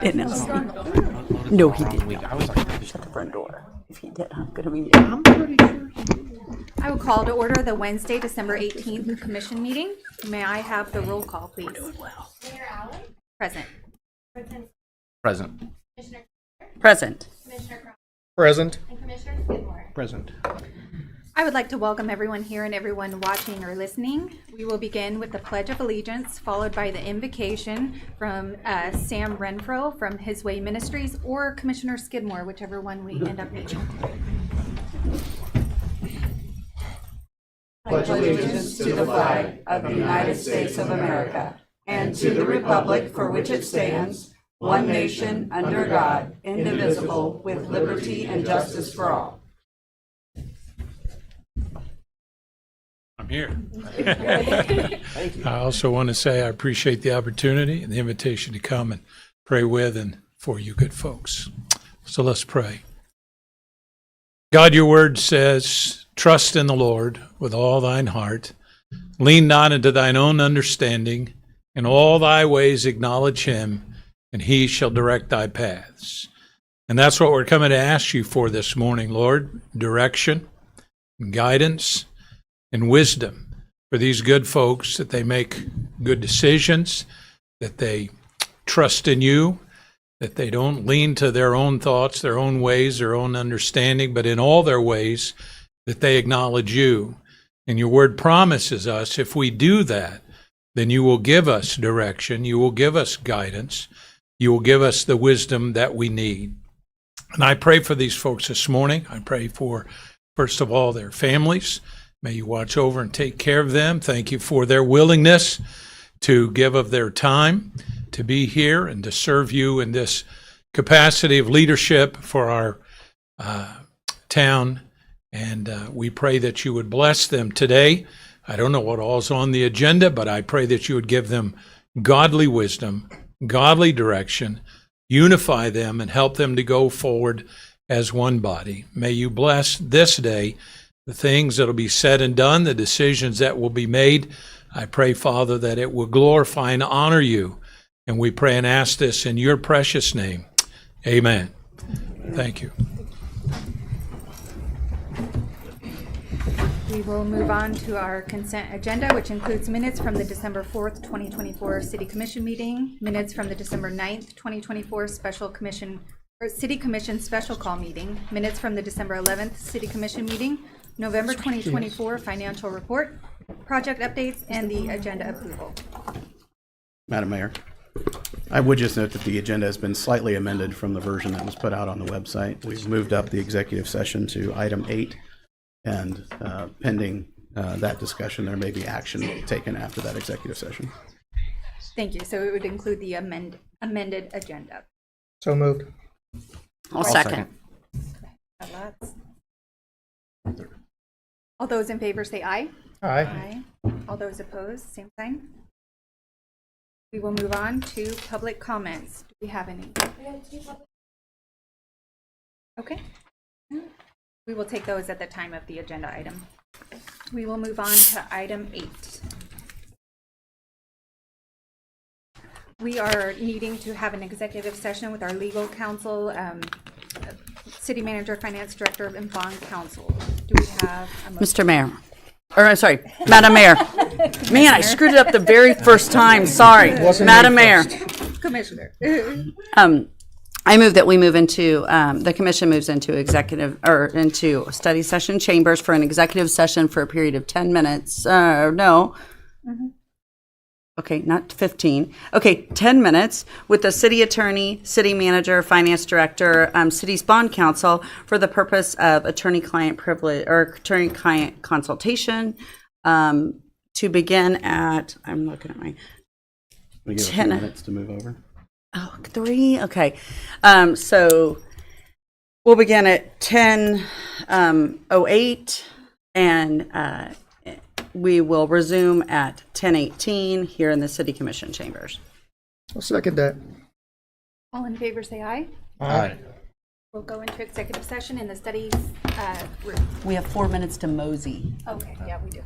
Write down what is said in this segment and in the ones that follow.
No, he didn't. I was like, Shut the front door. If he did, I'm gonna be. I'm pretty sure he did. I will call to order the Wednesday, December 18th commission meeting. May I have the roll call, please? Mayor Allen, Present. Present. Commissioner Present. Commissioner Crum, Present. and Commissioner Skidmore. Present. I would like to welcome everyone here and everyone watching or listening. We will begin with the Pledge of Allegiance, followed by the invocation from Sam Renfro from His Way Ministries or Commissioner Skidmore, whichever one we end up needing. Pledge allegiance to the flag of the United States of America and to the republic for which it stands, one nation, under God, indivisible, with liberty and justice for all. I'm here. I also want to say I appreciate the opportunity and the invitation to come and pray with and for you good folks. So let's pray. God, your word says, trust in the Lord with all thine heart. Lean not into thine own understanding. In all thy ways acknowledge him, and he shall direct thy paths. And that's what we're coming to ask you for this morning, Lord. Direction, and guidance, and wisdom for these good folks, that they make good decisions, that they trust in you, that they don't lean to their own thoughts, their own ways, their own understanding, but in all their ways, that they acknowledge you. And your word promises us, if we do that, then you will give us direction, you will give us guidance, you will give us the wisdom that we need. And I pray for these folks this morning. I pray for, first of all, their families. May you watch over and take care of them. Thank you for their willingness to give of their time to be here and to serve you in this capacity of leadership for our town. And we pray that you would bless them today. I don't know what all's on the agenda, but I pray that you would give them godly wisdom, godly direction, unify them, and help them to go forward as one body. May you bless this day, the things that will be said and done, the decisions that will be made. I pray, Father, that it will glorify and honor you. And we pray and ask this in your precious name. Amen. Thank you. We will move on to our consent agenda, which includes minutes from the December 4th, 2024 City Commission meeting, minutes from the December 9th, 2024 City Commission Special Call meeting, minutes from the December 11th City Commission meeting, November 2024 financial report, project updates, and the agenda approval. Madam Mayor, I would just note that the agenda has been slightly amended from the version that was put out on the website. We've moved up the executive session to item 8, and pending that discussion, there may be action taken after that executive session. Thank you. So it would include the amended agenda. So moved. I'll second. Lots. All those in favor say aye. Aye. All those opposed, same sign. We will move on to public comments. Do we have any? Okay. We will take those at the time of the agenda item. We will move on to item 8. We are needing to have an executive session with our legal counsel, city manager, finance director, and bond counsel. Do we have a motion? Mr. Mayor. Or, I'm sorry, Madam Mayor. Man, I screwed it up the very first time. Sorry. Madam Mayor. Commissioner. I move that we move into, the commission moves into into study session chambers for an executive session for a period of 10 minutes. No. Mm-hmm. Okay, not 15. Okay, 10 minutes with the city attorney, city manager, finance director, city's bond counsel for the purpose of attorney-client privilege or attorney-client consultation to begin at, I'm looking at my We give a 10 few minutes to move over. Oh, 3? Okay. So we'll begin at 10:08 and we will resume at 10:18 here in the City Commission chambers. I'll second that. All in favor say aye. Aye. We'll go into executive session in the studies room. We have 4 minutes to mosey. Okay, yeah, we do.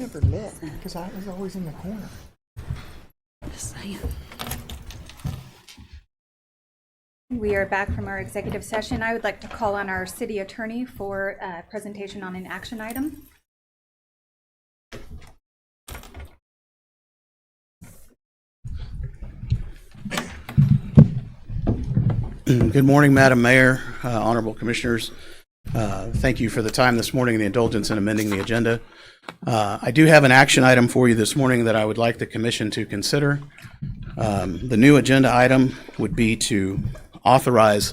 never looked because I was always in the corner. Just saying. We are back from our executive session. I would like to call on our city attorney for a presentation on an action item. Good morning, Madam Mayor, honorable commissioners. Thank you for the time this morning and the indulgence in amending the agenda. I do have an action item for you this morning that I would like the commission to consider. The new agenda item would be to authorize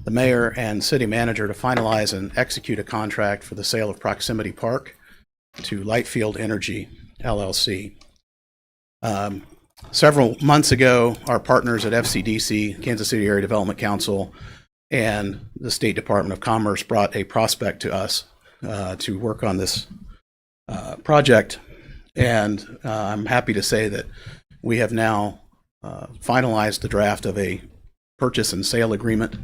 the mayor and city manager to finalize and execute a contract for the sale of Proximity Park to Lightfield Energy, LLC. Several months ago, our partners at FCDC, Kansas City Area Development Council, and the State Department of Commerce brought a prospect to us to work on this project. And I'm happy to say that we have now finalized the draft of a purchase and sale agreement.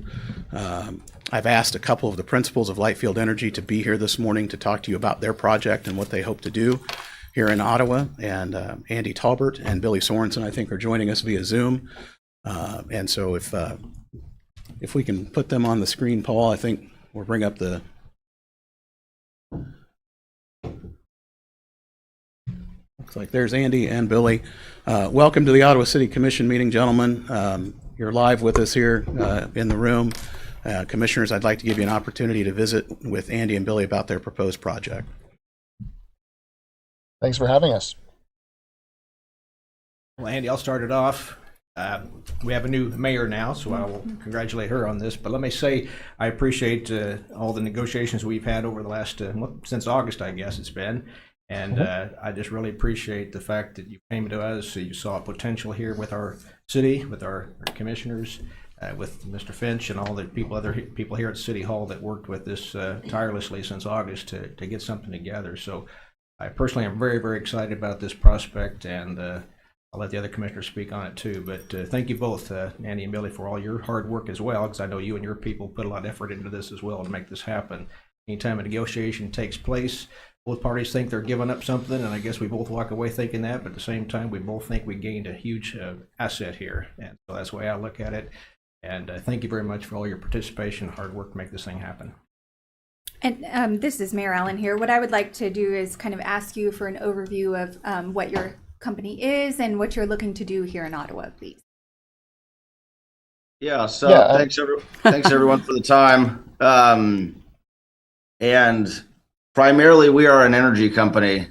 I've asked a couple of the principals of Lightfield Energy to be here this morning to talk to you about their project and what they hope to do here in Ottawa. And Andy Talbert and Billy Sorensen, I think, are joining us via Zoom. And so if we can put them on the screen, Paul, I think we'll bring up the looks like there's Andy and Billy. Welcome to the Ottawa City Commission meeting, gentlemen. You're live with us here in the room. Commissioners, I'd like to give you an opportunity to visit with Andy and Billy about their proposed project. Thanks for having us. Well, Andy, I'll start it off. We have a new mayor now, so I will congratulate her on this. But let me say, I appreciate all the negotiations we've had over the last, since August, I guess it's been. And I just really appreciate the fact that you came to us, so you saw potential here with our city, with our commissioners, with Mr. Finch and all the other people here at City Hall that worked with this tirelessly since August to get something together. So I personally am very, very excited about this prospect, and I'll let the other commissioners speak on it too. But thank you both, Andy and Billy, for all your hard work as well, because I know you and your people put a lot of effort into this as well to make this happen. Anytime a negotiation takes place, both parties think they're giving up something, and I guess we both walk away thinking that, but at the same time, we both think we gained a huge asset here. And so that's the way I look at it. And thank you very much for all your participation and hard work to make this thing happen. And this is Mayor Allen here. What I would like to do is kind of ask you for an overview of what your company is and what you're looking to do here in Ottawa, please. Yeah, so thanks everyone for the time. And primarily we are an energy company,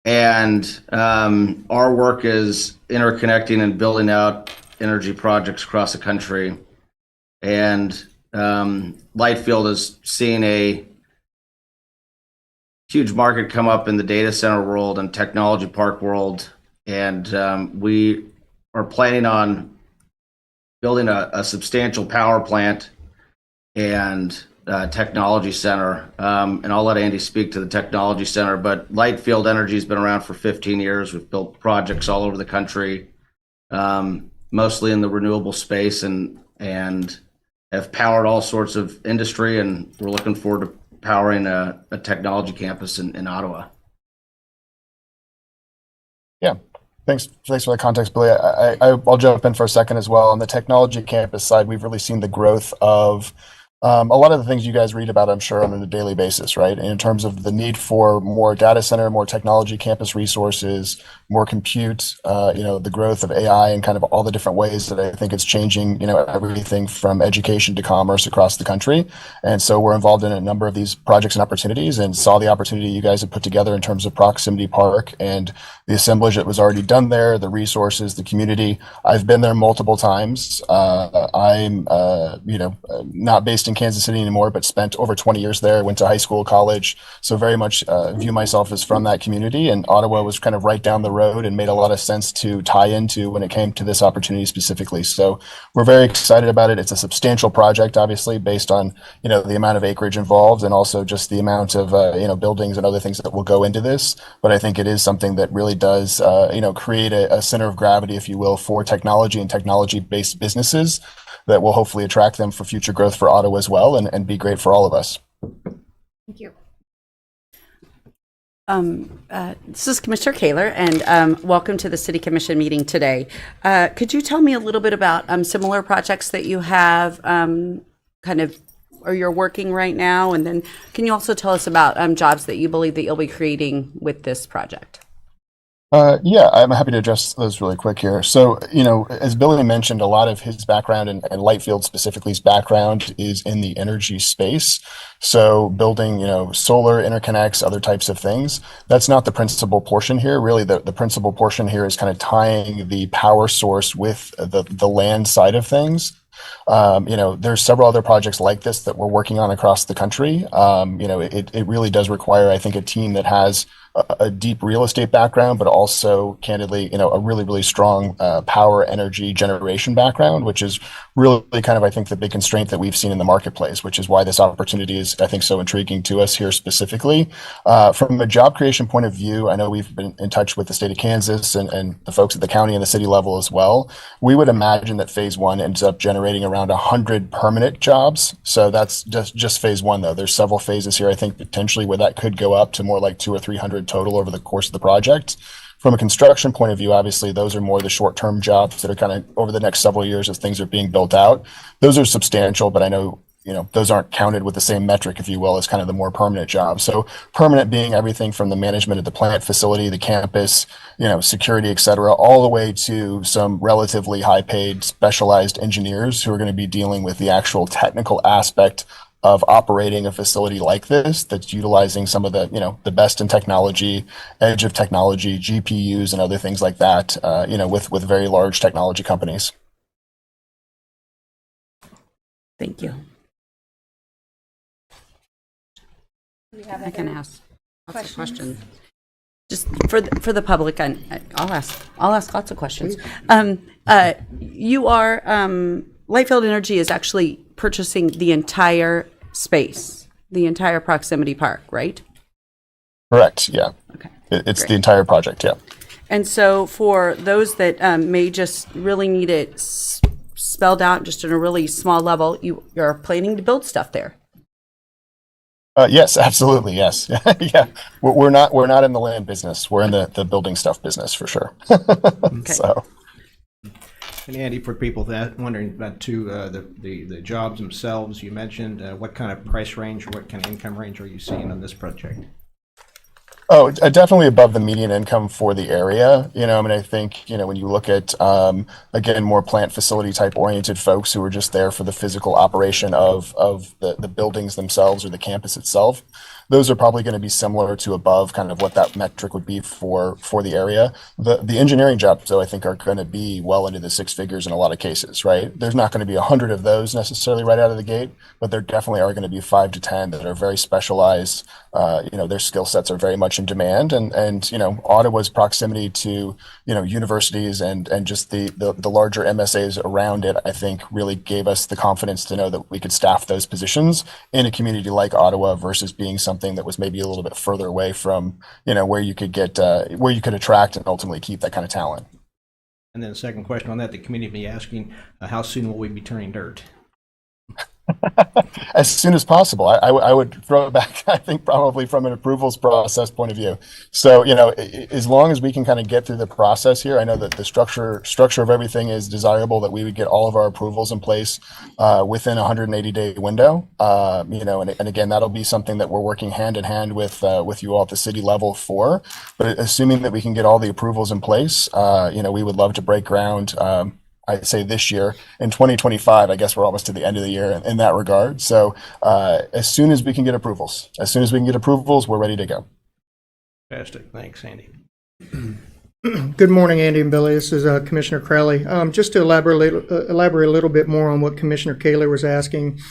and our work is interconnecting and building out energy projects across the country. And Lightfield is seeing a huge market come up in the data center world and technology park world. And we are planning on building a substantial power plant and technology center. And I'll let Andy speak to the technology center, but Lightfield Energy has been around for 15 years. We've built projects all over the country, mostly in the renewable space, and have powered all sorts of industry, and we're looking forward to powering a technology campus in Ottawa. Yeah, thanks for the context, Billy. I'll jump in for a second as well. On the technology campus side, we've really seen the growth of a lot of the things you guys read about, I'm sure, on a daily basis, right? In terms of the need for more data center, more technology campus resources, more compute, the growth of AI and kind of all the different ways that I think it's changing, everything from education to commerce across the country. And so we're involved in a number of these projects and opportunities, and saw the opportunity you guys have put together in terms of Proximity Park and the assemblage that was already done there, the resources, the community. I've been there multiple times. I'm, not based in Kansas City anymore, but spent over 20 years there, went to high school, college. So very much view myself as from that community, and Ottawa was kind of right down the road and made a lot of sense to tie into when it came to this opportunity specifically. So we're very excited about it. It's a substantial project, obviously, based on, the amount of acreage involved and also just the amount of, buildings and other things that will go into this. But I think it is something that really does, create a center of gravity, if you will, for technology and technology-based businesses that will hopefully attract them for future growth for Ottawa as well, and be great for all of us. Thank you. This is Commissioner Kaler, and welcome to the City Commission meeting today. Could you tell me a little bit about similar projects that you have or you're working right now? And then can you also tell us about jobs that you believe that you'll be creating with this project? Yeah, I'm happy to address those really quick here. So, as Billy mentioned, a lot of his background and Lightfield specifically, his background is in the energy space. So building, solar interconnects, other types of things. That's not the principal portion here. Really, the principal portion here is kind of tying the power source with the land side of things. There's several other projects like this that we're working on across the country. It really does require, I think, a team that has a deep real estate background, but also, candidly, a really, really strong power energy generation background, which is really kind of, I think, the big constraint that we've seen in the marketplace, which is why this opportunity is, I think, so intriguing to us here specifically. From a job creation point of view, I know we've been in touch with the state of Kansas and the folks at the county and the city level as well. We would imagine that phase one ends up generating around 100 permanent jobs. So that's just phase one, though. There's several phases here, I think, potentially where that could go up to more like 200 or 300 total over the course of the project. From a construction point of view, obviously, those are more the short-term jobs that are kind of over the next several years as things are being built out. Those are substantial, but I know, those aren't counted with the same metric, if you will, as kind of the more permanent jobs. So permanent being everything from the management of the plant facility, the campus, security, et cetera, all the way to some relatively high-paid specialized engineers who are going to be dealing with the actual technical aspect of operating a facility like this that's utilizing some of the best in technology, edge of technology, GPUs and other things like that, with very large technology companies. Thank you. I can ask lots of questions. Just for the public, I'll ask lots of questions. You are Lightfield Energy is actually purchasing the entire space, the entire proximity park, right? Correct. Yeah. Okay. It's Great. the entire project. Yeah. And so for those that may just really need it spelled out just on a really small level, you're planning to build stuff there. Yes, absolutely. Yes. Yeah. We're not in the land business. We're in the building stuff business for sure. Okay. So. And Andy, for people that wondering about the jobs themselves, you mentioned what kind of price range or what kind of income range are you seeing on this project? Oh, definitely above the median income for the area. I think, when you look at, again, more plant facility type oriented folks who are just there for the physical operation of the buildings themselves or the campus itself, those are probably going to be similar to above kind of what that metric would be for the area. The engineering jobs, though, I think are going to be well into the six figures in a lot of cases, right? There's not going to be 100 of those necessarily right out of the gate, but there definitely are going to be 5 to 10 that are very specialized. Their skill sets are very much in demand, and Ottawa's proximity to universities and just the larger MSAs around it, I think, really gave us the confidence to know that we could staff those positions in a community like Ottawa versus being something that was maybe a little bit further away from where you could get where you could attract and ultimately keep that kind of talent. And then the second question on that, the community be asking, how soon will we be turning dirt? As soon as possible. I would throw it back, I think, probably from an approvals process point of view. So, as long as we can kind of get through the process here, I know that the structure of everything is desirable, that we would get all of our approvals in place within a 180-day window. And again, that'll be something that we're working hand in hand with you all at the city level for. But assuming that we can get all the approvals in place, we would love to break ground. I'd say this year. In 2025, I guess we're almost to the end of the year in that regard. So as soon as we can get approvals, we're ready to go. Fantastic. Thanks, Andy. Good morning, Andy and Billy. This is Commissioner Crowley. Just to elaborate a little bit more on what Commissioner Kaler was asking.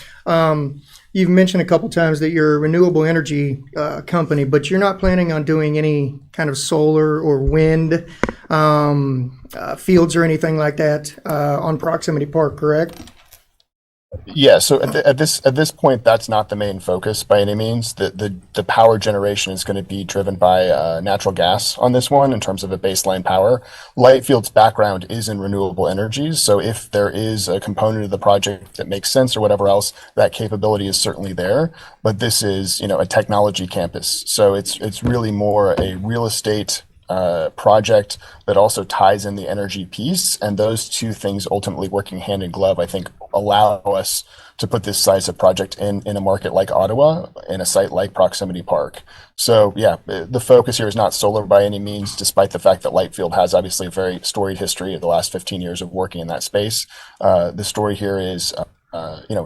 You've mentioned a couple times that you're a renewable energy company, but you're not planning on doing any kind of solar or wind fields or anything like that on Proximity Park, correct? Yeah, so at this point, that's not the main focus by any means. The power generation is going to be driven by natural gas on this one in terms of a baseline power. Lightfield's background is in renewable energies, so if there is a component of the project that makes sense or whatever else, that capability is certainly there. But this is, a technology campus, so it's really more a real estate project that also ties in the energy piece, and those two things ultimately working hand in glove, I think, allow us to put this size of project in a market like Ottawa, in a site like Proximity Park. So yeah, the focus here is not solar by any means, despite the fact that Lightfield has obviously a very storied history of the last 15 years of working in that space. The story here is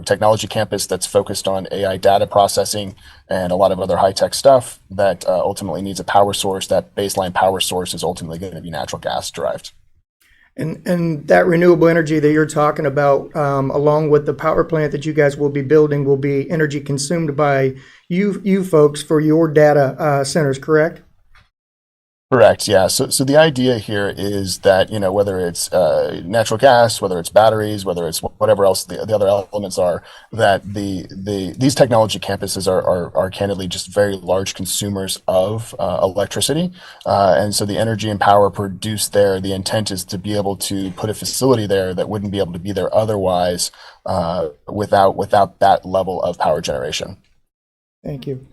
technology campus that's focused on AI data processing and a lot of other high-tech stuff that ultimately needs a power source. That baseline power source is ultimately going to be natural gas derived. And that renewable energy that you're talking about, along with the power plant that you guys will be building, will be energy consumed by you folks for your data centers, correct? Correct. Yeah. So the idea here is that, whether it's natural gas, whether it's batteries, whether it's whatever else the other elements are, that these technology campuses are candidly just very large consumers of electricity. And so the energy and power produced there, the intent is to be able to put a facility there that wouldn't be able to be there otherwise without that level of power generation. Thank you.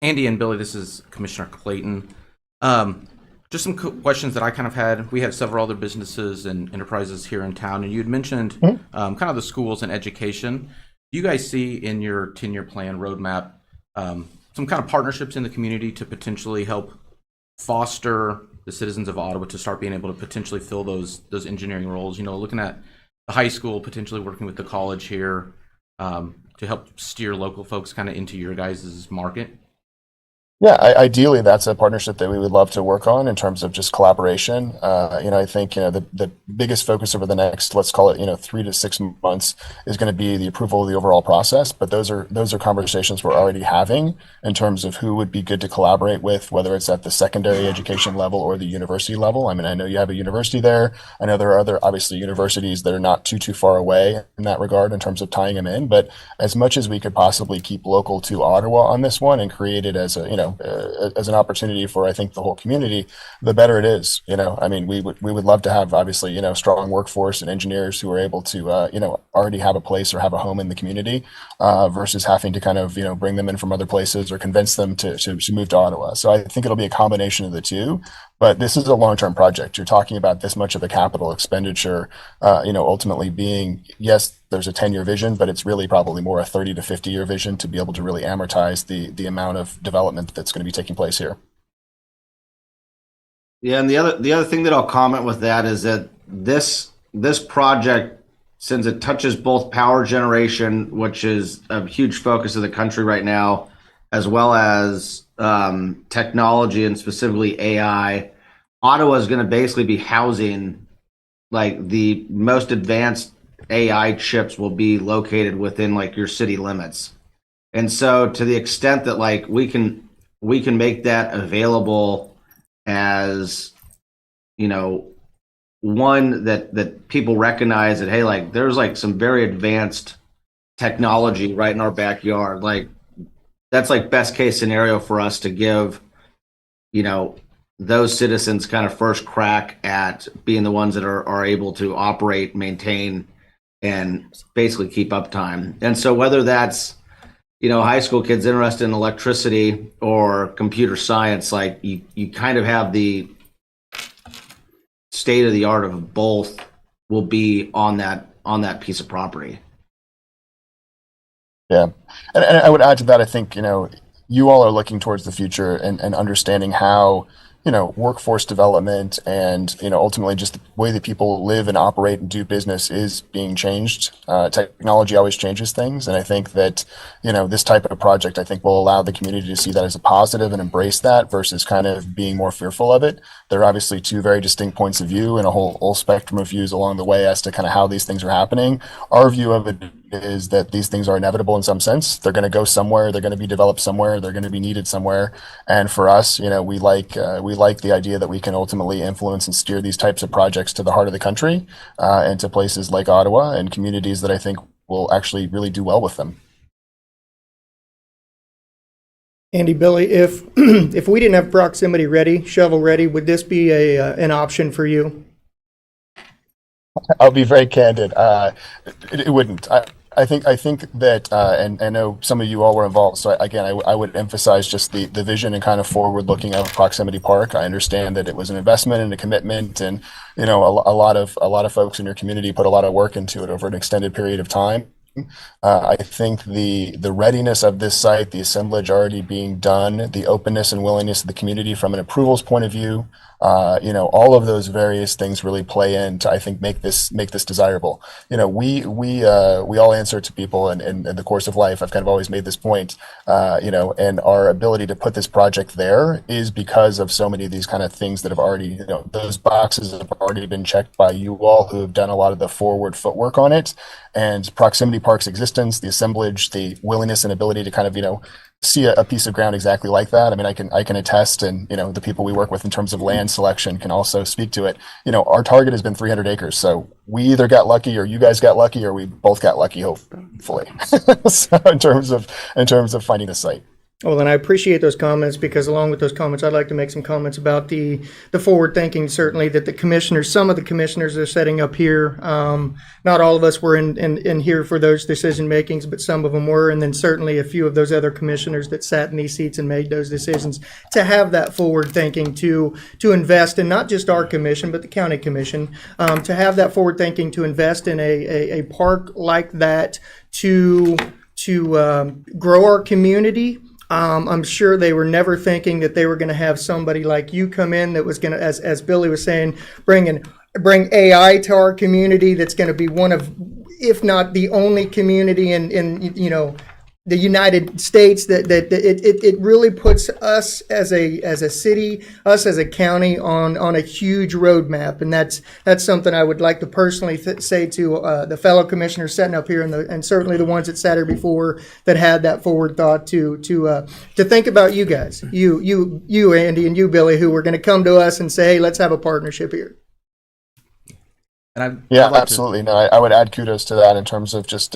Andy and Billy, this is Commissioner Clayton. Just some questions that I kind of had. We have several other businesses and enterprises here in town, and you had mentioned kind of the schools and education. Do you guys see in your 10-year plan roadmap some kind of partnerships in the community to potentially help foster the citizens of Ottawa to start being able to potentially fill those engineering roles? Looking at the high school, potentially working with the college here to help steer local folks kind of into your guys' market. Yeah, ideally, that's a partnership that we would love to work on in terms of just collaboration. I think the biggest focus over the next, let's call it 3 to 6 months, is going to be the approval of the overall process. But those are conversations we're already having in terms of who would be good to collaborate with, whether it's at the secondary education level or the university level. I mean, I know you have a university there. I know there are other obviously universities that are not too far away in that regard in terms of tying them in. But as much as we could possibly keep local to Ottawa on this one and create it as as an opportunity for, I think, the whole community, the better it is. I mean, we would love to have obviously strong workforce and engineers who are able to already have a place or have a home in the community versus having to kind of bring them in from other places or convince them to move to Ottawa. So I think it'll be a combination of the two. But this is a long-term project. You're talking about this much of a capital expenditure, ultimately being, yes, there's a 10-year vision, but it's really probably more a 30 to 50-year vision to be able to really amortize the amount of development that's going to be taking place here. Yeah, and the other thing that I'll comment with that is that this project, since it touches both power generation, which is a huge focus of the country right now, as well as technology and specifically AI, Ottawa is going to basically be housing like the most advanced AI chips will be located within like your city limits. And so to the extent that like we can make that available as, one that people recognize that, hey, like there's like some very advanced technology right in our backyard. Like that's like best case scenario for us to give, those citizens kind of first crack at being the ones that are able to operate, maintain, and basically keep uptime. And so whether that's, high school kids interested in electricity or computer science, like you kind of have the state of the art of both will be on that piece of property. Yeah. And I would add to that, I think, you all are looking towards the future and understanding how, workforce development and, ultimately just the way that people live and operate and do business is being changed. Technology always changes things. And I think that, this type of project, I think will allow the community to see that as a positive and embrace that versus kind of being more fearful of it. There are obviously two very distinct points of view and a whole spectrum of views along the way as to kind of how these things are happening. Our view of it is that these things are inevitable in some sense. They're going to go somewhere. They're going to be developed somewhere. They're going to be needed somewhere. And for us, we like the idea that we can ultimately influence and steer these types of projects to the heart of the country, and to places like Ottawa and communities that I think will actually really do well with them. Andy, Billy, if if we didn't have proximity ready, shovel ready, would this be an option for you? I'll be very candid. It wouldn't. I think that, and I know some of you all were involved. So again, I would emphasize just the vision and kind of forward looking of Proximity Park. I understand that it was an investment and a commitment, and a lot of folks in your community put a lot of work into it over an extended period of time. I think the readiness of this site, the assemblage already being done, the openness and willingness of the community from an approvals point of view, all of those various things really play in to, I think, make this desirable. We all answer to people in the course of life. I've kind of always made this point, and our ability to put this project there is because of so many of these kind of things that have already, those boxes have already been checked by you all who have done a lot of the forward footwork on it. And Proximity Park's existence, the assemblage, the willingness and ability to kind of, see a piece of ground exactly like that. I mean, I can attest, and the people we work with in terms of land selection can also speak to it. Our target has been 300 acres, so we either got lucky, or you guys got lucky, or we both got lucky, hopefully. So in terms of finding a site. Well, then I appreciate those comments, because along with those comments, I'd like to make some comments about the forward thinking, certainly, that the commissioners, some of the commissioners are setting up here. Not all of us were in here for those decision makings, but some of them were. And then certainly a few of those other commissioners that sat in these seats and made those decisions, to have that forward thinking, to invest in not just our commission, but the county commission, to have that forward thinking, to invest in a park like that, to grow our community. I'm sure they were never thinking that they were going to have somebody like you come in that was going to, as Billy was saying, bring AI to our community. That's going to be one of, if not the only community in the United States that it really puts us as a city, us as a county on a huge roadmap, and that's something I would like to personally say to the fellow commissioners sitting up here, and certainly the ones that sat here before that had that forward thought to think about you guys, you Andy and you Billy, who were going to come to us and say, hey, let's have a partnership here. And yeah, absolutely. No, I would add kudos to that in terms of just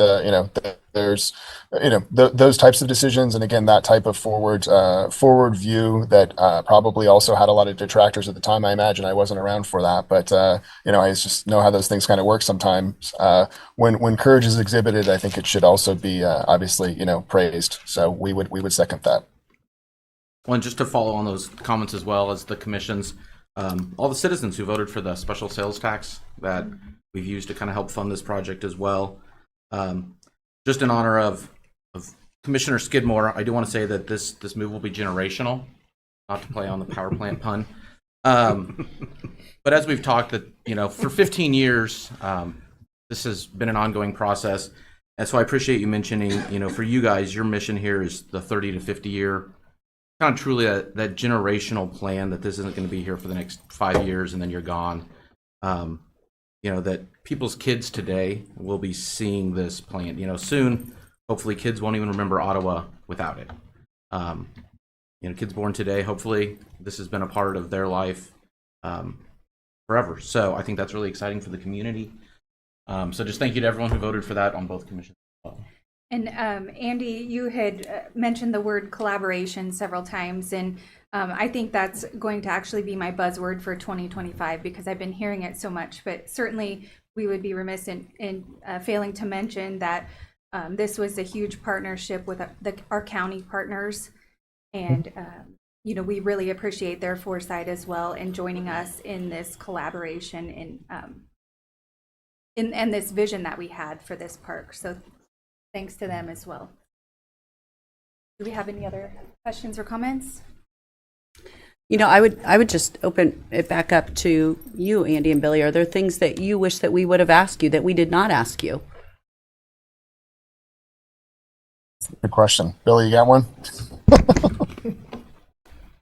there's those types of decisions, and again that type of forward view that probably also had a lot of detractors at the time. I imagine I wasn't around for that, but I just know how those things kind of work sometimes. When courage is exhibited, I think it should also be obviously praised. So we would second that. Well, and just to follow on those comments as well as the commissions, all the citizens who voted for the special sales tax that we've used to kind of help fund this project as well. Just in honor of Commissioner Skidmore, I do want to say that this move will be generational, not to play on the power plant pun. But as we've talked, that for 15 years, this has been an ongoing process. And so I appreciate you mentioning, for you guys, your mission here is the 30 to 50 year, kind of truly that generational plan, that this isn't going to be here for the next 5 years and then you're gone. That people's kids today will be seeing this plant. Soon, hopefully kids won't even remember Ottawa without it. Kids born today, hopefully this has been a part of their life forever. So I think that's really exciting for the community. So just thank you to everyone who voted for that on both commissions as well. And Andy, you had mentioned the word collaboration several times, and I think that's going to actually be my buzzword for 2025, because I've been hearing it so much. But certainly we would be remiss in failing to mention that this was a huge partnership with our county partners, and we really appreciate their foresight as well in joining us in this collaboration and this vision that we had for this park. So thanks to them as well. Do we have any other questions or comments? I would just open it back up to you, Andy and Billy. Are there things that you wish that we would have asked you that we did not ask you? Good question. Billy, you got one?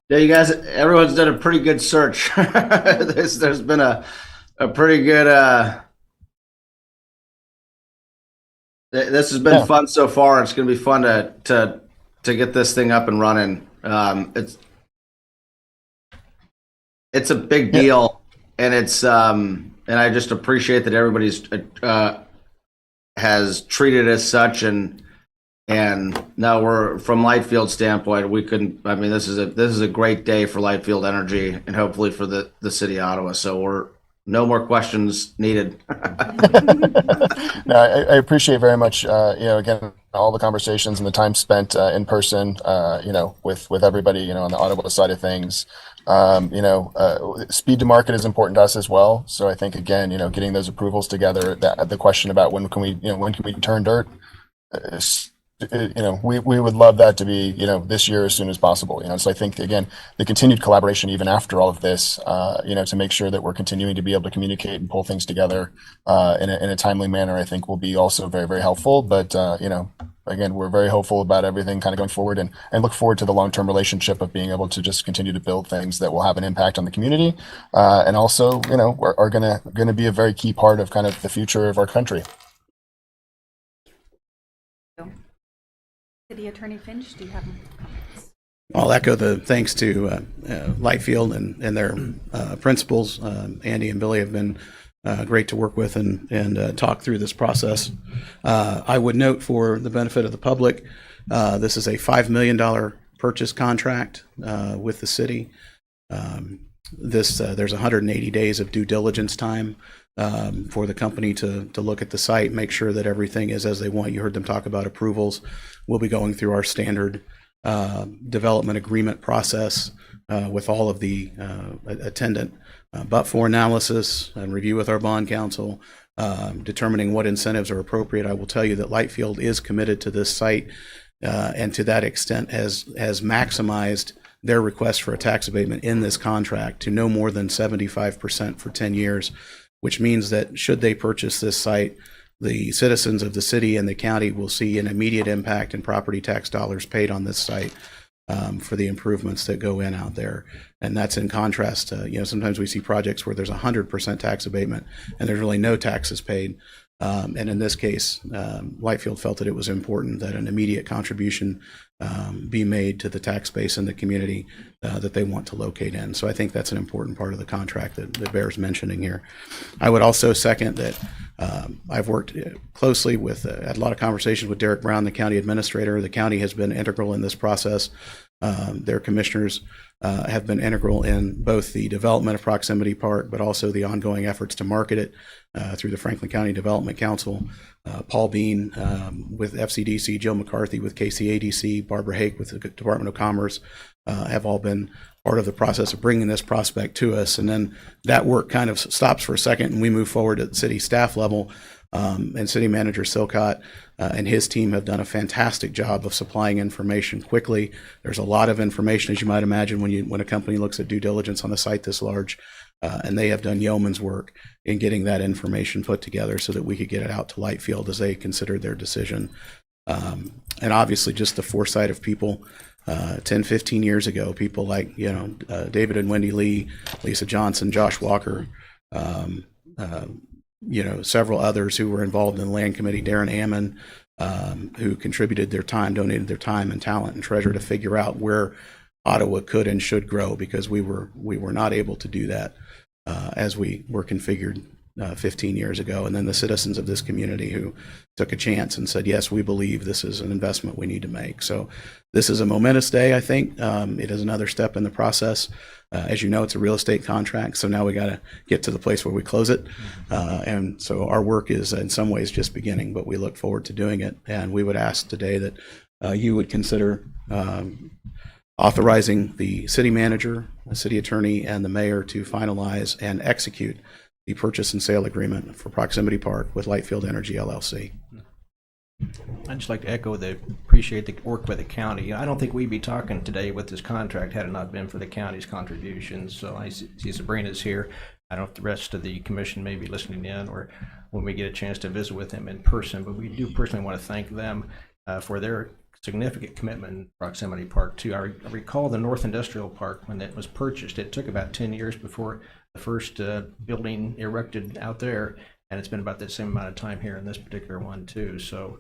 Yeah, you guys, everyone's done a pretty good search. There's been a pretty good This has been Yeah. fun so far. It's going to be fun to get this thing up and running. It's a big deal, and and I just appreciate that everybody's has treated as such, and now we're from Lightfield standpoint, we couldn't. I mean, this is a great day for Lightfield Energy, and hopefully for the city of Ottawa. So no more questions needed. No, I appreciate very much, again, all the conversations and the time spent in person, with everybody, on the Ottawa side of things. Speed to market is important to us as well. So I think, again, getting those approvals together, the question about when can we turn dirt, we would love that to be, this year as soon as possible. So I think, again, the continued collaboration even after all of this, to make sure that we're continuing to be able to communicate and pull things together in a timely manner, I think will be also very, very helpful. But again, we're very hopeful about everything kind of going forward, and look forward to the long-term relationship of being able to just continue to build things that will have an impact on the community, and also, are gonna be a very key part of kind of the future of our country. City Attorney Finch, do you have comments? I'll echo the thanks to Lightfield and their principals. Andy and Billy have been great to work with and talk through this process. I would note, for the benefit of the public, this is a $5 million purchase contract with the city. There's 180 days of due diligence time for the company to look at the site, make sure that everything is as they want. You heard them talk about approvals. We'll be going through our standard development agreement process with all of the attendant but-for analysis and review with our bond counsel, determining what incentives are appropriate. I will tell you that Lightfield is committed to this site, and to that extent has maximized their request for a tax abatement in this contract to no more than 75% for 10 years, which means that should they purchase this site, the citizens of the city and the county will see an immediate impact in property tax dollars paid on this site for the improvements that go in out there. And that's in contrast to, sometimes we see projects where there's 100% tax abatement and there's really no taxes paid. And in this case, Lightfield felt that it was important that an immediate contribution be made to the tax base in the community that they want to locate in. So I think that's an important part of the contract that bears mentioning here. I would also second that I've worked closely with, had a lot of conversations with Derek Brown, the county administrator. The county has been integral in this process. Their commissioners have been integral in both the development of Proximity Park, but also the ongoing efforts to market it through the Franklin County Development Council. Paul Bean with FCDC, Joe McCarthy with KCADC, Barbara Hake with the Department of Commerce have all been part of the process of bringing this prospect to us. And then that work kind of stops for a second and we move forward at the city staff level. And City Manager Silcott and his team have done a fantastic job of supplying information quickly. There's a lot of information, as you might imagine, when a company looks at due diligence on a site this large. And they have done yeoman's work in getting that information put together so that we could get it out to Lightfield as they considered their decision. And obviously just the foresight of people 10, 15 years ago, people like, David and Wendy Lee, Lisa Johnson, Josh Walker, several others who were involved in the land committee, Darren Ammon, who contributed their time, donated their time and talent and treasure to figure out where Ottawa could and should grow, because we were not able to do that as we were configured 15 years ago. And then the citizens of this community who took a chance and said, yes, we believe this is an investment we need to make. So this is a momentous day, I think. It is another step in the process. As you know, it's a real estate contract, so now we got to get to the place where we close it. And so our work is in some ways just beginning, but we look forward to doing it. And we would ask today that you would consider authorizing the city manager, the city attorney, and the mayor to finalize and execute the purchase and sale agreement for Proximity Park with Lightfield Energy LLC. I'd just like to appreciate the work by the county. I don't think we'd be talking today with this contract had it not been for the county's contributions. So I see Sabrina's here. I don't know if the rest of the commission may be listening in or when we get a chance to visit with them in person, but we do personally want to thank them for their significant commitment in Proximity Park too. I recall the North Industrial Park, when it was purchased, it took about 10 years before the first building erected out there. and it's been about the same amount of time here in this particular one too. So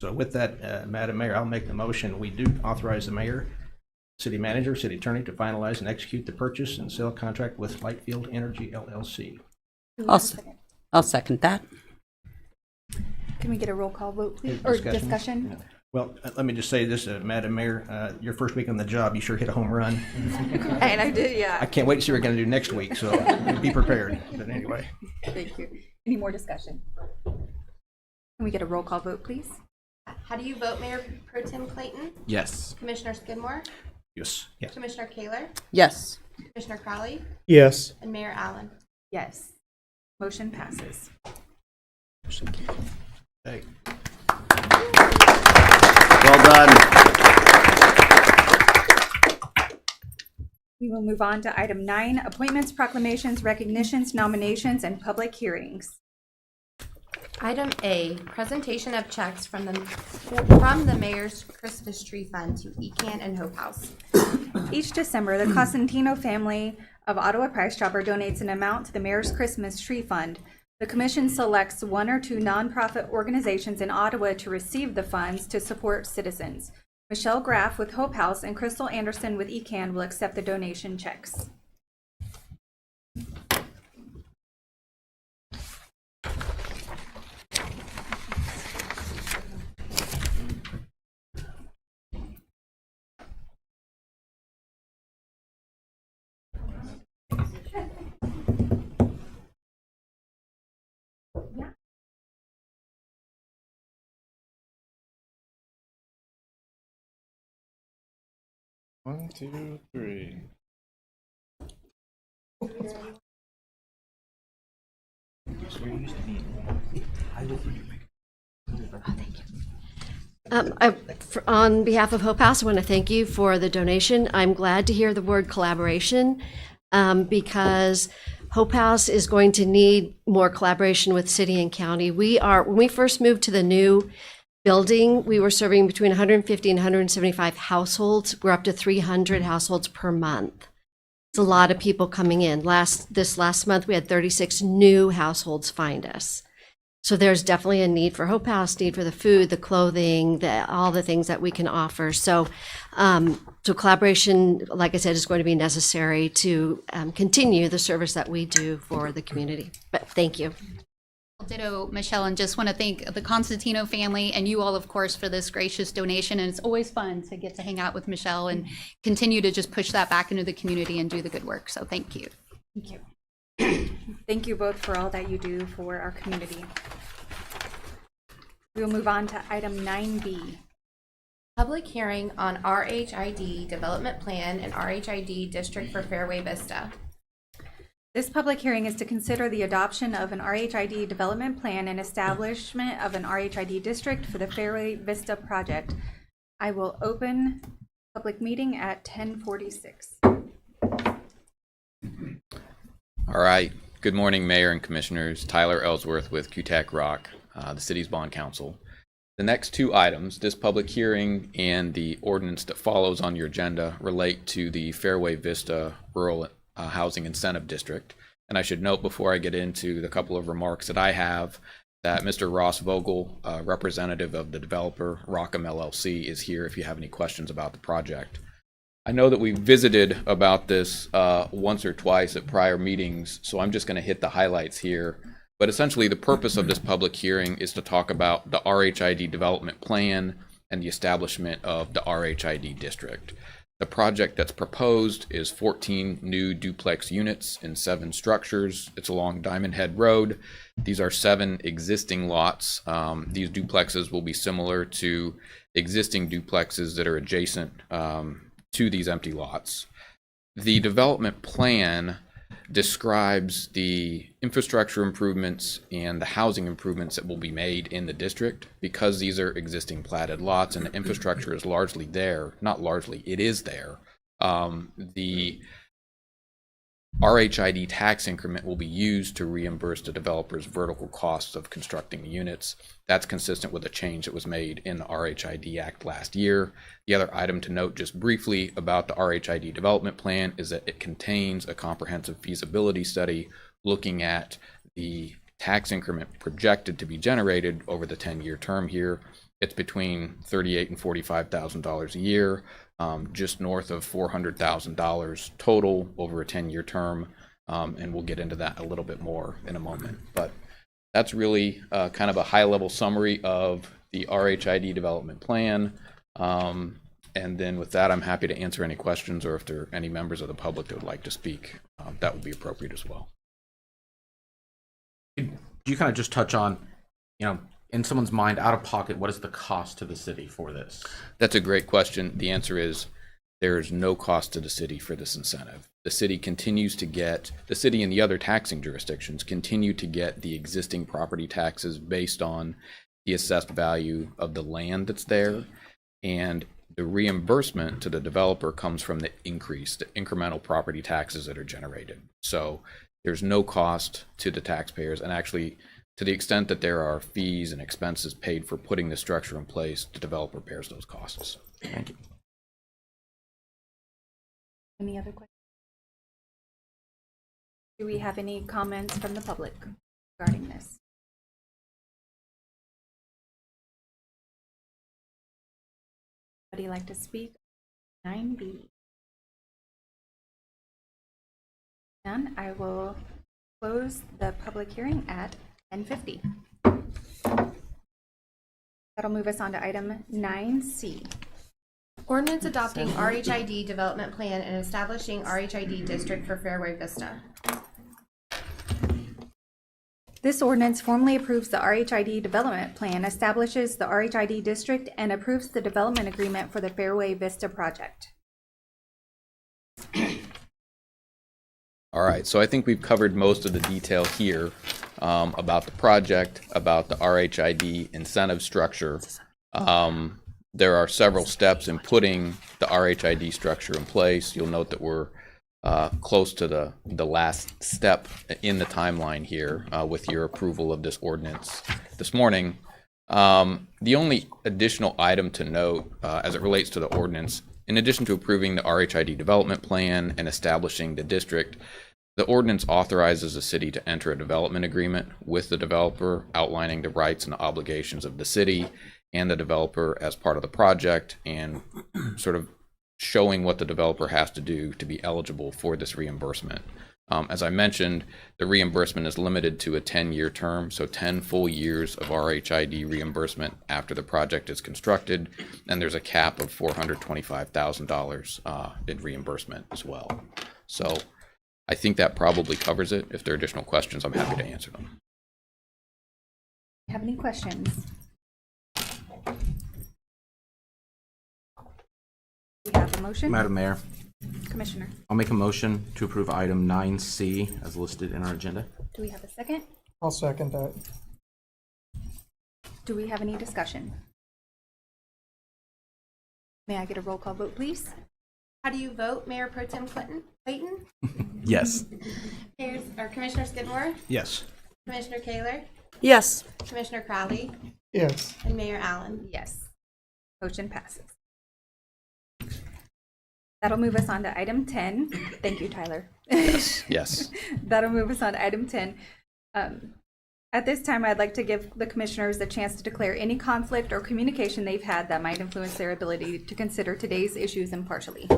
so with that, Madam Mayor, I'll make the motion. We do authorize the mayor, city manager, city attorney to finalize and execute the purchase and sale contract with Lightfield Energy LLC. I'll second that. Can we get a roll call vote, please? Discussion? Or discussion? Well, let me just say this, Madam Mayor, your first week on the job, you sure hit a home run. And I did, yeah. I can't wait to see what we're going to do next week, so be prepared. But anyway. Thank you. Any more discussion? Can we get a roll call vote, please? How do you vote, Mayor Pro Tem Clayton? Yes. Commissioner Skidmore? Yes. Yes. Commissioner Kaler? Yes. Commissioner Crowley? Yes. And Mayor Allen? Yes. Motion passes. Hey. Well done. We will move on to item 9, appointments, proclamations, recognitions, nominations, and public hearings. Item A, presentation of checks from the Mayor's Christmas Tree Fund to ECKAN and Hope House. Each December, the Cosentino family of Ottawa Price Chopper donates an amount to the Mayor's Christmas Tree Fund. The commission selects 1 or 2 nonprofit organizations in Ottawa to receive the funds to support citizens. Michelle Graff with Hope House and Crystal Anderson with ECKAN will accept the donation checks. One, two, three. On behalf of Hope House, I want to thank you for the donation. I'm glad to hear the word collaboration because Hope House is going to need more collaboration with city and county. When we first moved to the new building, we were serving between 150 and 175 households. We're up to 300 households per month. It's a lot of people coming in. This last month, we had 36 new households find us. So there's definitely a need for Hope House, need for the food, the clothing, all the things that we can offer. So, so collaboration, like I said, is going to be necessary to continue the service that we do for the community. But thank you. Ditto, Michelle, and just want to thank the Constantino family and you all, of course, for this gracious donation. And it's always fun to get to hang out with Michelle and continue to just push that back into the community and do the good work. So thank you. Thank you. Thank you both for all that you do for our community. We will move on to item 9B. Public hearing on RHID Development Plan and RHID District for Fairway Vista. This public hearing is to consider the adoption of an RHID development plan and establishment of an RHID district for the Fairway Vista project. I will open public meeting at 10:46. All right. Good morning, Mayor and Commissioners. Tyler Ellsworth with QTAC Rock, the city's bond counsel. The next 2 items, this public hearing and the ordinance that follows on your agenda, relate to the Fairway Vista Rural Housing Incentive District. And I should note before I get into the couple of remarks that I have that Mr. Ross Vogel, representative of the developer Rockham LLC, is here if you have any questions about the project. I know that we visited about this once or twice at prior meetings, so I'm just going to hit the highlights here. But essentially the purpose of this public hearing is to talk about the RHID development plan and the establishment of the RHID district. The project that's proposed is 14 new duplex units in 7 structures. It's along Diamond Head Road. These are 7 existing lots. These duplexes will be similar to existing duplexes that are adjacent to these empty lots. The development plan describes the infrastructure improvements and the housing improvements that will be made in the district. Because these are existing platted lots and the infrastructure is largely there, not largely, it is there, the RHID tax increment will be used to reimburse the developer's vertical costs of constructing the units. That's consistent with a change that was made in the RHID Act last year. The other item to note just briefly about the RHID development plan is that it contains a comprehensive feasibility study looking at the tax increment projected to be generated over the 10-year term here, it's between $38,000 and $45,000 a year, just north of $400,000 total over a 10-year term, and we'll get into that a little bit more in a moment. But that's really kind of a high-level summary of the RHID development plan. And then with that, I'm happy to answer any questions, or if there are any members of the public that would like to speak, that would be appropriate as well. Could you kind of just touch on, in someone's mind, out of pocket, what is the cost to the city for this? That's a great question. The answer is there is no cost to the city for this incentive. The city continues to get, the city and the other taxing jurisdictions continue to get the existing property taxes based on the assessed value of the land that's there. And the reimbursement to the developer comes from the incremental property taxes that are generated. So there's no cost to the taxpayers, and actually, to the extent that there are fees and expenses paid for putting the structure in place, the developer bears those costs. Thank you. Any other questions? Do we have any comments from the public regarding this? Anybody like to speak? 9B. None. I will close the public hearing at 10:50. That'll move us on to item 9C. Ordinance adopting RHID development plan and establishing RHID district for Fairway Vista. This ordinance formally approves the RHID development plan, establishes the RHID district, and approves the development agreement for the Fairway Vista project. All right, so I think we've covered most of the detail here about the project, about the RHID incentive structure. There are several steps in putting the RHID structure in place. You'll note that we're close to the last step in the timeline here with your approval of this ordinance this morning. The only additional item to note as it relates to the ordinance, in addition to approving the RHID development plan and establishing the district, the ordinance authorizes the city to enter a development agreement with the developer outlining the rights and obligations of the city and the developer as part of the project, and sort of showing what the developer has to do to be eligible for this reimbursement. As I mentioned, the reimbursement is limited to a 10-year term, so 10 full years of RHID reimbursement after the project is constructed, and there's a cap of $425,000 in reimbursement as well. So I think that probably covers it. If there are additional questions, I'm happy to answer them. Have any questions? We have a motion. Madam Mayor, Commissioner, I'll make a motion to approve item 9C as listed in our agenda. do we have a second? I'll second that. Do we have any discussion? May I get a roll call vote, please? How do you vote, Mayor Pro Tem Layton? Yes. Commissioner Skidmore, Yes. Commissioner Kaler, Yes. Commissioner Crowley, Yes. and Mayor Allen. Yes. Motion passes. That'll move us on to item 10. Thank you, Tyler. Yes. That'll move us on to item 10. At this time, I'd like to give the commissioners a chance to declare any conflict or communication they've had that might influence their ability to consider today's issues impartially.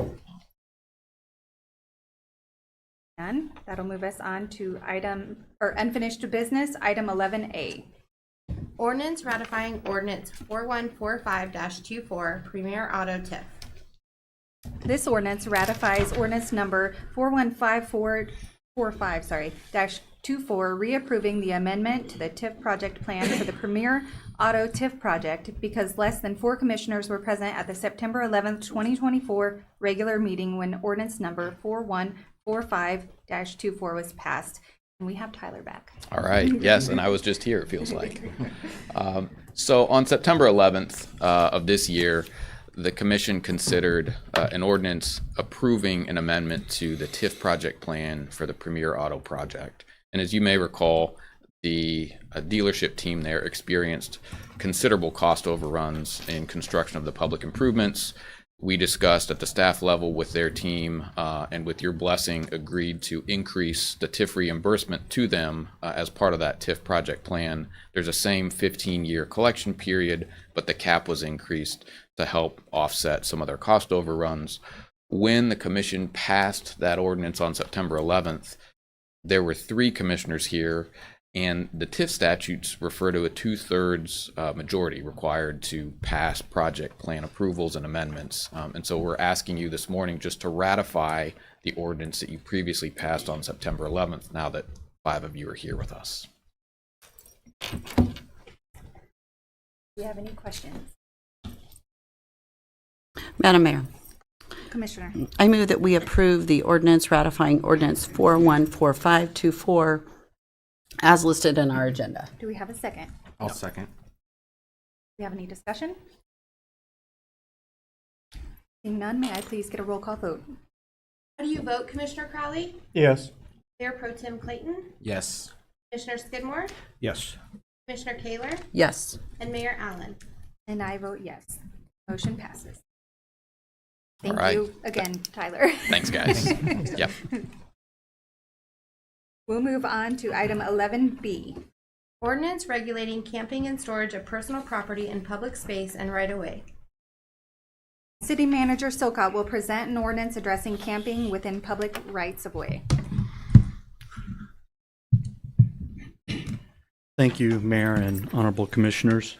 And that'll move us on to unfinished business, item 11A. Ordinance ratifying Ordinance 4145-24 Premier Auto TIF. This ordinance ratifies ordinance number 415445-24, reapproving the amendment to the TIF project plan for the Premier Auto TIF project because less than 4 commissioners were present at the September 11th, 2024 regular meeting when ordinance number 4145-24 was passed. And we have Tyler back. All right. Yes, and I was just here, it feels like. So on September 11th of this year, the commission considered an ordinance approving an amendment to the TIF project plan for the Premier Auto project. And as you may recall, the dealership team there experienced considerable cost overruns in construction of the public improvements. We discussed at the staff level with their team and with your blessing agreed to increase the TIF reimbursement to them as part of that TIF project plan. There's a same 15-year collection period, but the cap was increased to help offset some of their cost overruns. When the commission passed that ordinance on September 11th, there were 3 commissioners here, and the TIF statutes refer to a 2/3 majority required to pass project plan approvals and amendments. And so we're asking you this morning just to ratify the ordinance that you previously passed on September 11th, now that 5 of you are here with us. Do you have any questions? Madam Mayor, Commissioner? I move that we approve the ordinance ratifying ordinance 414524 as listed in our agenda. Do we have a second? I'll second. Do you have any discussion? Seeing none, may I please get a roll call vote? How do you vote, Commissioner Crowley? Yes. Mayor Pro Tem Clayton? Yes. Commissioner Skidmore? Yes. Commissioner Kaler? Yes. And Mayor Allen? And I vote yes. Motion passes. All Thank right. you again, Tyler. Thanks, guys. Yep. We'll move on to item 11B. Ordinance regulating camping and storage of personal property in public space and right-of-way. City Manager Silcott will present an ordinance addressing camping within public rights-of-way. Thank you, Mayor and Honorable Commissioners.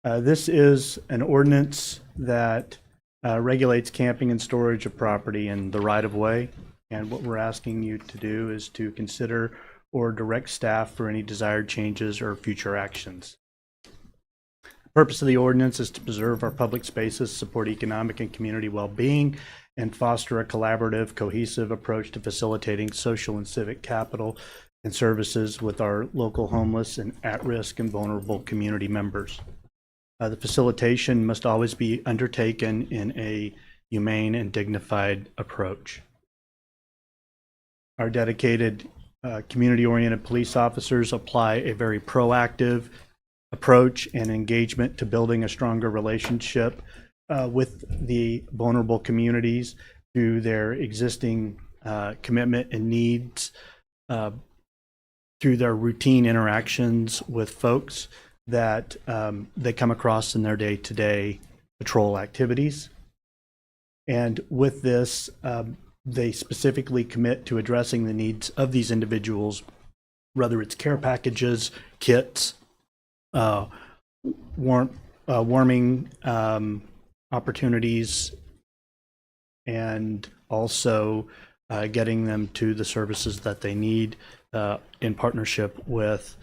This is an ordinance that regulates camping and storage of property in the right-of-way. And what we're asking you to do is to consider or direct staff for any desired changes or future actions. The purpose of the ordinance is to preserve our public spaces, support economic and community well-being, and foster a collaborative, cohesive approach to facilitating social and civic capital and services with our local homeless and at-risk and vulnerable community members. The facilitation must always be undertaken in a humane and dignified approach. Our dedicated, community-oriented police officers apply a very proactive approach and engagement to building a stronger relationship with the vulnerable communities through their existing commitment and needs, through their routine interactions with folks that they come across in their day-to-day patrol activities. And with this, they specifically commit to addressing the needs of these individuals, whether it's care packages, kits, warming opportunities, and also getting them to the services that they need in partnership with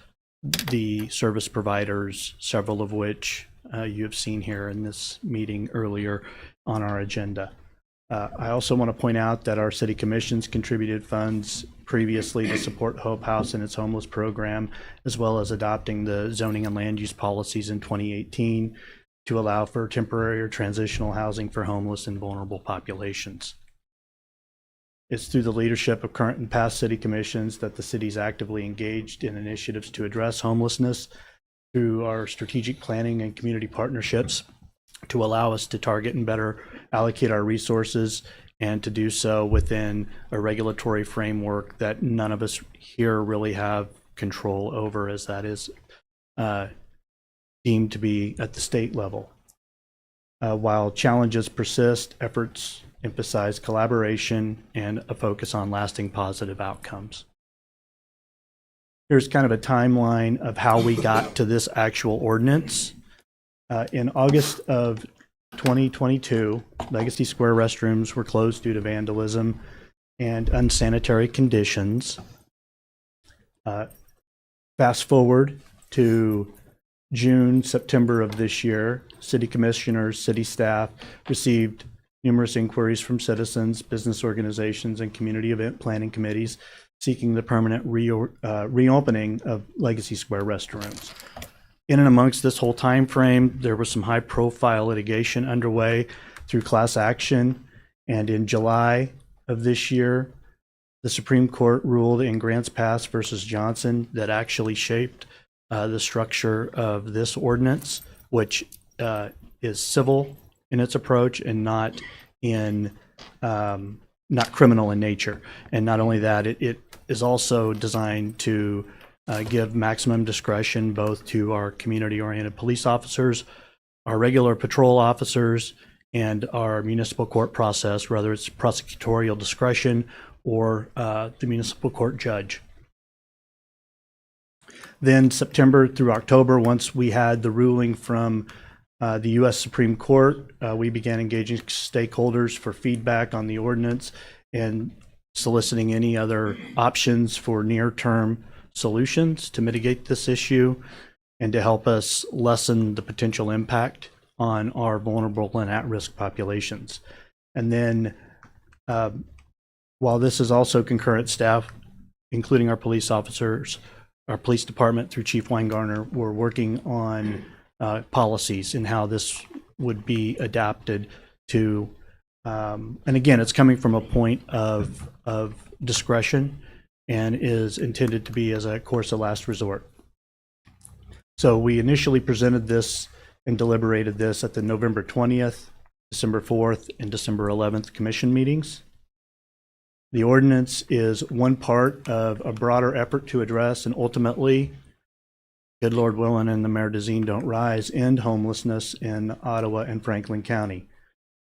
the service providers, several of which you have seen here in this meeting earlier on our agenda. I also want to point out that our city commissions contributed funds previously to support Hope House and its homeless program, as well as adopting the zoning and land use policies in 2018 to allow for temporary or transitional housing for homeless and vulnerable populations. It's through the leadership of current and past city commissions that the city's actively engaged in initiatives to address homelessness through our strategic planning and community partnerships to allow us to target and better allocate our resources, and to do so within a regulatory framework that none of us here really have control over, as that is deemed to be at the state level. While challenges persist, efforts emphasize collaboration and a focus on lasting positive outcomes. Here's kind of a timeline of how we got to this actual ordinance. In August of 2022, Legacy Square restrooms were closed due to vandalism and unsanitary conditions. Fast forward to June, September of this year, city commissioners, city staff received numerous inquiries from citizens, business organizations, and community event planning committees seeking the permanent reopening of Legacy Square restrooms. In and amongst this whole time frame, there was some high-profile litigation underway through class action, and in July of this year, the Supreme Court ruled in Grants Pass versus Johnson that actually shaped the structure of this ordinance, which is civil in its approach and not not criminal in nature. And not only that, it is also designed to give maximum discretion both to our community-oriented police officers, our regular patrol officers, and our municipal court process, whether it's prosecutorial discretion or the municipal court judge. Then September through October, once we had the ruling from the U.S. Supreme Court, we began engaging stakeholders for feedback on the ordinance and soliciting any other options for near-term solutions to mitigate this issue and to help us lessen the potential impact on our vulnerable and at-risk populations. And then while this is also concurrent staff, including our police officers, our police department through Chief Weingartner, we're working on policies and how this would be adapted to, and again, it's coming from a point of discretion and is intended to be as a course of last resort. So we initially presented this and deliberated this at the November 20th, December 4th, and December 11th commission meetings. The ordinance is one part of a broader effort to address and ultimately, good Lord willing and the Mayor Dezine don't rise, end homelessness in Ottawa and Franklin County.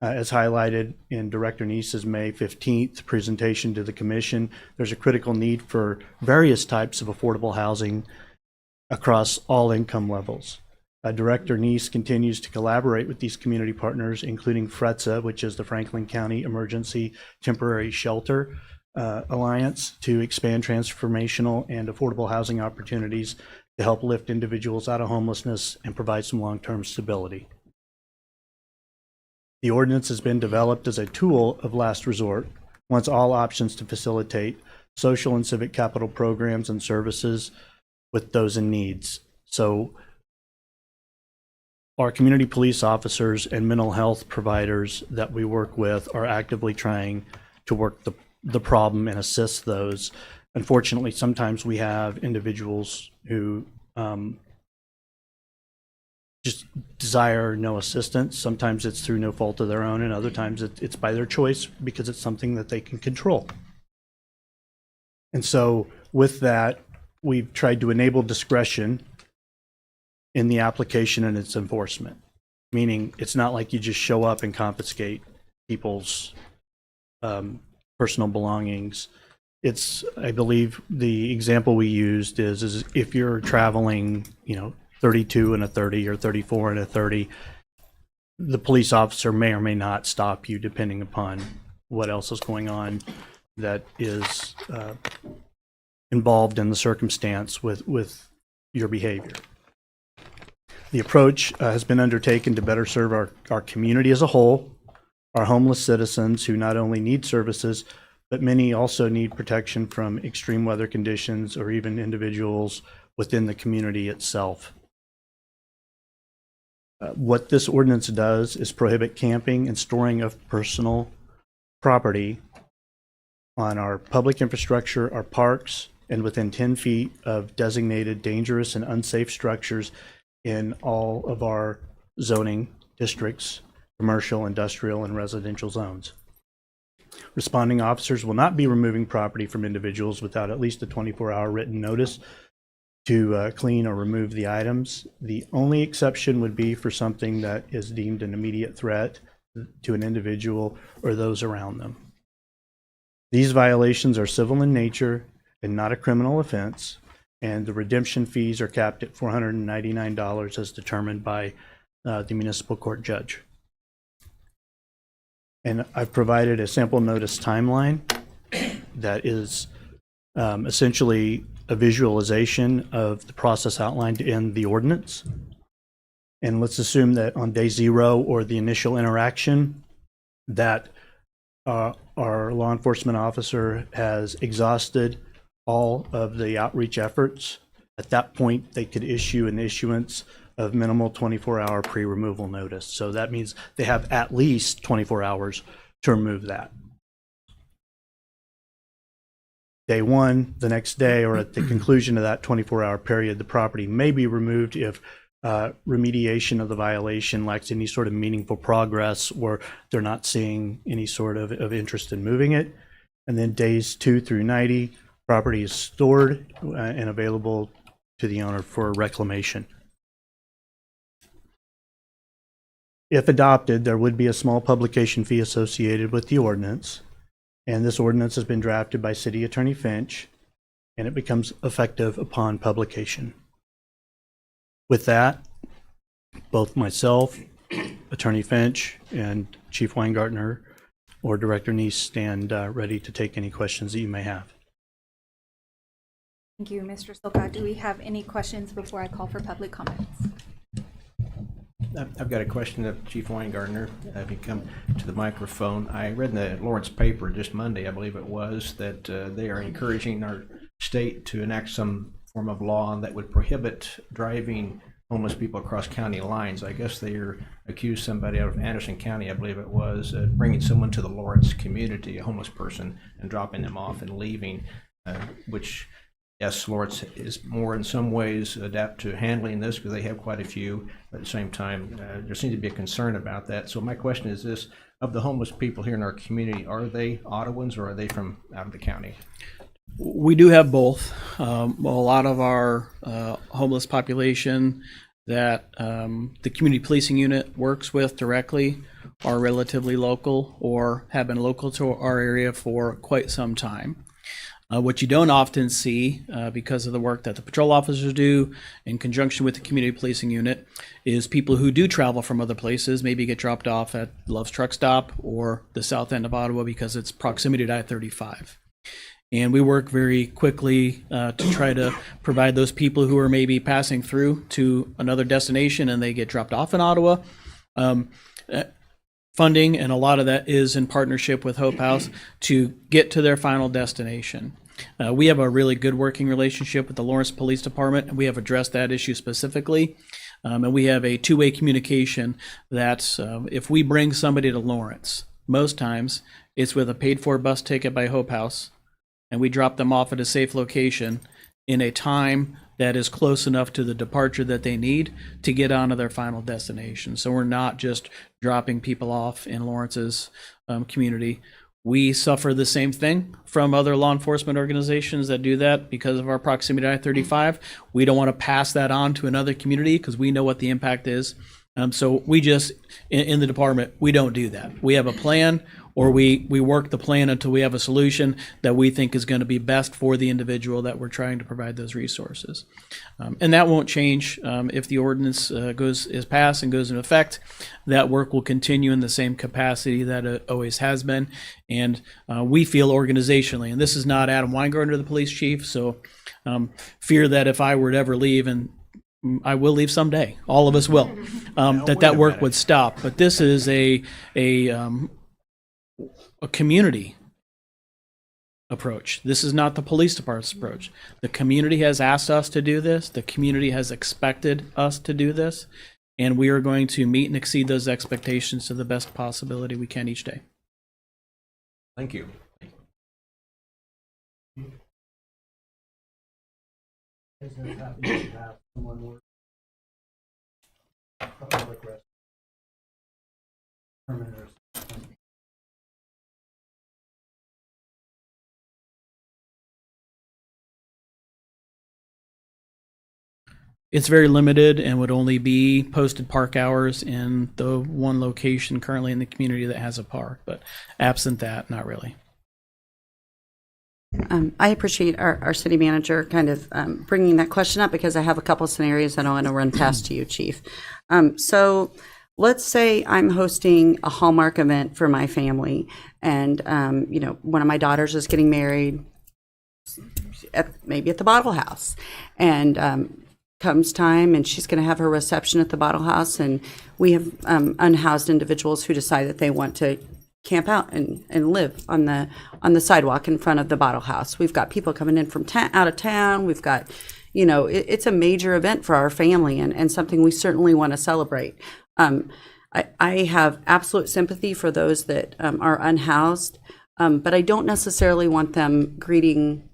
As highlighted in Director Neese's May 15th presentation to the Commission, there's a critical need for various types of affordable housing across all income levels. Director Neese continues to collaborate with these community partners, including FRETSA, which is the Franklin County Emergency Temporary Shelter Alliance, to expand transformational and affordable housing opportunities to help lift individuals out of homelessness and provide some long-term stability. The ordinance has been developed as a tool of last resort, once all options to facilitate social and civic capital programs and services with those in needs. So our community police officers and mental health providers that we work with are actively trying to work the problem and assist those. Unfortunately, sometimes we have individuals who just desire no assistance. Sometimes it's through no fault of their own, and other times it's by their choice because it's something that they can control. And so with that, we've tried to enable discretion in the application and its enforcement, meaning it's not like you just show up and confiscate people's personal belongings. It's, I believe the example we used is if you're traveling, 32 and a 30 or 34 and a 30, the police officer may or may not stop you depending upon what else is going on that is involved in the circumstance with your behavior. The approach has been undertaken to better serve our community as a whole, our homeless citizens who not only need services, but many also need protection from extreme weather conditions or even individuals within the community itself. What this ordinance does is prohibit camping and storing of personal property on our public infrastructure, our parks, and within 10 feet of designated dangerous and unsafe structures in all of our zoning districts, commercial, industrial, and residential zones. Responding officers will not be removing property from individuals without at least a 24-hour written notice to clean or remove the items. The only exception would be for something that is deemed an immediate threat to an individual or those around them. These violations are civil in nature and not a criminal offense, and the redemption fees are capped at $499 as determined by the municipal court judge. And I've provided a sample notice timeline that is essentially a visualization of the process outlined in the ordinance. And let's assume that on day 0 or the initial interaction that our law enforcement officer has exhausted all of the outreach efforts. At that point, they could issue an issuance of minimal 24-hour pre-removal notice. So that means they have at least 24 hours to remove that. Day 1, the next day, or at the conclusion of that 24-hour period, the property may be removed if remediation of the violation lacks any sort of meaningful progress, or they're not seeing any sort of interest in moving it. And then days 2 through 90, property is stored and available to the owner for reclamation. If adopted, there would be a small publication fee associated with the ordinance. And this ordinance has been drafted by City Attorney Finch, and it becomes effective upon publication. With that, both myself, Attorney Finch, and Chief Weingartner or Director Neese stand ready to take any questions that you may have. Thank you, Mr. Silka. Do we have any questions before I call for public comments? I've got a question of Chief Weingartner. If you come to the microphone. I read in the Lawrence paper just Monday, I believe it was, that they are encouraging our state to enact some form of law that would prohibit driving homeless people across county lines. I guess they accused somebody out of Anderson County, I believe it was, bringing someone to the Lawrence community, a homeless person, and dropping them off and leaving, which, yes, Lawrence is more in some ways adept to handling this because they have quite a few, but at the same time, there seems to be a concern about that. So my question is this: of the homeless people here in our community, are they Ottawans or are they from out of the county? We do have both. A lot of our homeless population that the community policing unit works with directly are relatively local or have been local to our area for quite some time. What you don't often see, because of the work that the patrol officers do in conjunction with the community policing unit, is people who do travel from other places, maybe get dropped off at Love's Truck Stop or the south end of Ottawa because it's proximity to I-35. And we work very quickly to try to provide those people who are maybe passing through to another destination and they get dropped off in Ottawa. Funding, and a lot of that is in partnership with Hope House, to get to their final destination. We have a really good working relationship with the Lawrence Police Department, and we have addressed that issue specifically. And we have a two-way communication that if we bring somebody to Lawrence, most times it's with a paid-for bus ticket by Hope House, and we drop them off at a safe location in a time that is close enough to the departure that they need to get on to their final destination. So we're not just dropping people off in Lawrence's community. We suffer the same thing from other law enforcement organizations that do that because of our proximity to I-35. We don't want to pass that on to another community because we know what the impact is. So we just, in the department, we don't do that. We have a plan, or we work the plan until we have a solution that we think is going to be best for the individual that we're trying to provide those resources. And that won't change if the ordinance is passed and goes into effect. That work will continue in the same capacity that it always has been. And we feel organizationally, and this is not Adam Weingartner, the police chief, so fear that if I were to ever leave, and I will leave someday, all of us will, that work would stop. But this is a community approach. This is not the police department's approach. The community has asked us to do this. The community has expected us to do this. And we are going to meet and exceed those expectations to the best possibility we can each day. Thank you. It's very limited and would only be posted park hours in the one location currently in the community that has a park. But absent that, not really. I appreciate our city manager kind of bringing that question up because I have a couple scenarios that I want to run past you, Chief. So let's say I'm hosting a Hallmark event for my family, and one of my daughters is getting married, maybe at the Bottle House, and comes time and she's going to have her reception at the Bottle House, and we have unhoused individuals who decide that they want to camp out and live on the sidewalk in front of the Bottle House. We've got people coming in from out of town. We've got, it's a major event for our family and something we certainly want to celebrate. I have absolute sympathy for those that are unhoused, but I don't necessarily want them greeting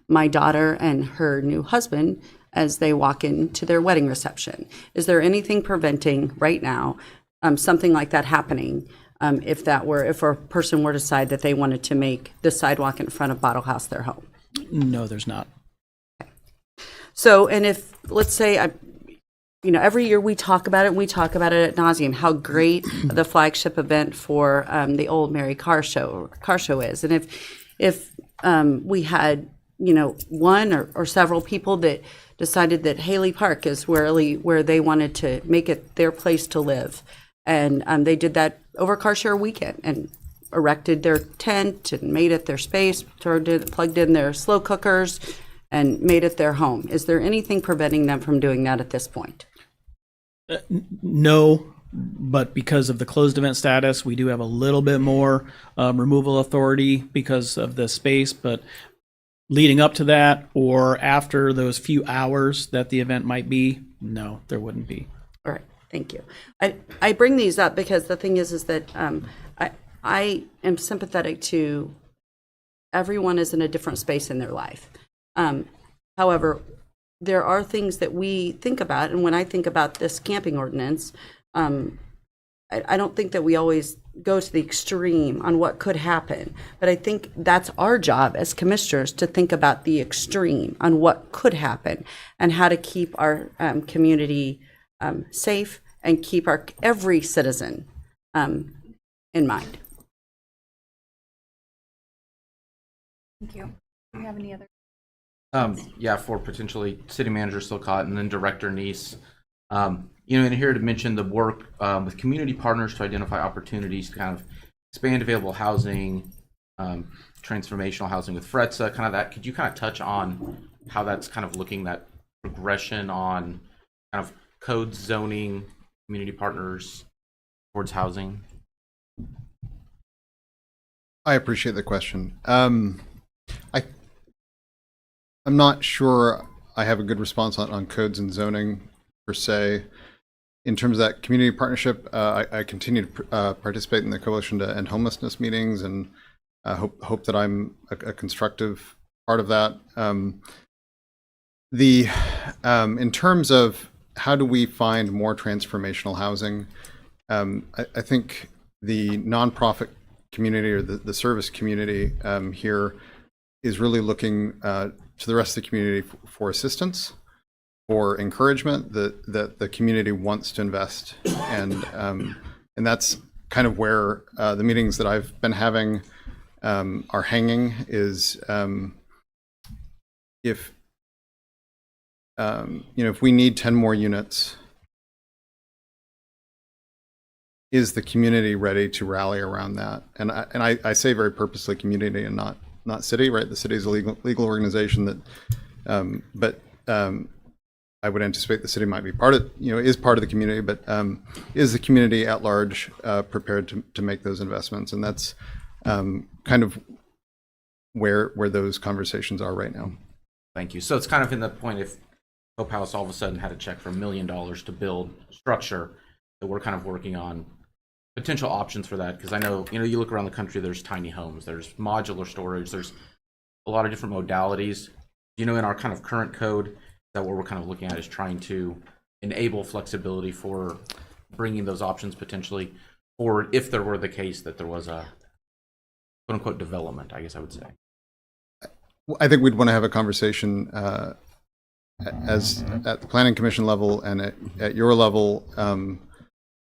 my daughter and her new husband as they walk into their wedding reception. Is there anything preventing right now something like that happening if a person were to decide that they wanted to make the sidewalk in front of Bottle House their home? No, there's not. So, and if, let's say, every year we talk about it, and we talk about it ad nauseum, how great the flagship event for the Old Mary car show is. And if we had, one or several people that decided that Haley Park is where they wanted to make it their place to live, and they did that over car show weekend and erected their tent and made it their space, plugged in their slow cookers, and made it their home. Is there anything preventing them from doing that at this point? No, but because of the closed event status, we do have a little bit more removal authority because of the space. But leading up to that or after those few hours that the event might be, no, there wouldn't be. All right, thank you. I bring these up because the thing is that I am sympathetic to everyone is in a different space in their life. However, there are things that we think about, and when I think about this camping ordinance, I don't think that we always go to the extreme on what could happen, but I think that's our job as commissioners to think about the extreme on what could happen and how to keep our community safe and keep every citizen in mind. Thank you. Do you have any other? Yeah, for potentially City Manager Silcott and then Director Neese. And here to mention the work with community partners to identify opportunities to kind of expand available housing, transformational housing with FRETSA, kind of that. Could you kind of touch on how that's kind of looking, that progression on kind of code zoning, community partners towards housing? I appreciate the question. I'm not sure I have a good response on codes and zoning per se. In terms of that community partnership, I continue to participate in the Coalition to End Homelessness meetings, and hope that I'm a constructive part of that. In terms of how do we find more transformational housing, I think the nonprofit community or the service community here is really looking to the rest of the community for assistance, for encouragement that the community wants to invest, and that's kind of where the meetings that I've been having are hanging. Is if we need 10 more units, is the community ready to rally around that? And I say very purposely community and not city, right? The city is a legal organization that, but I would anticipate the city might be is part of the community, but is the community at large prepared to make those investments? And that's kind of where those conversations are right now. Thank you. So it's kind of in the point, if Hope House all of a sudden had a check for $1 million to build structure, that we're kind of working on potential options for that. Because I know, you look around the country, there's tiny homes, there's modular storage, there's a lot of different modalities. In our kind of current code, that what we're kind of looking at is trying to enable flexibility for bringing those options potentially forward if there were the case that there was a quote unquote development, I guess I would say. I think we'd want to have a conversation as at the Planning Commission level and at your level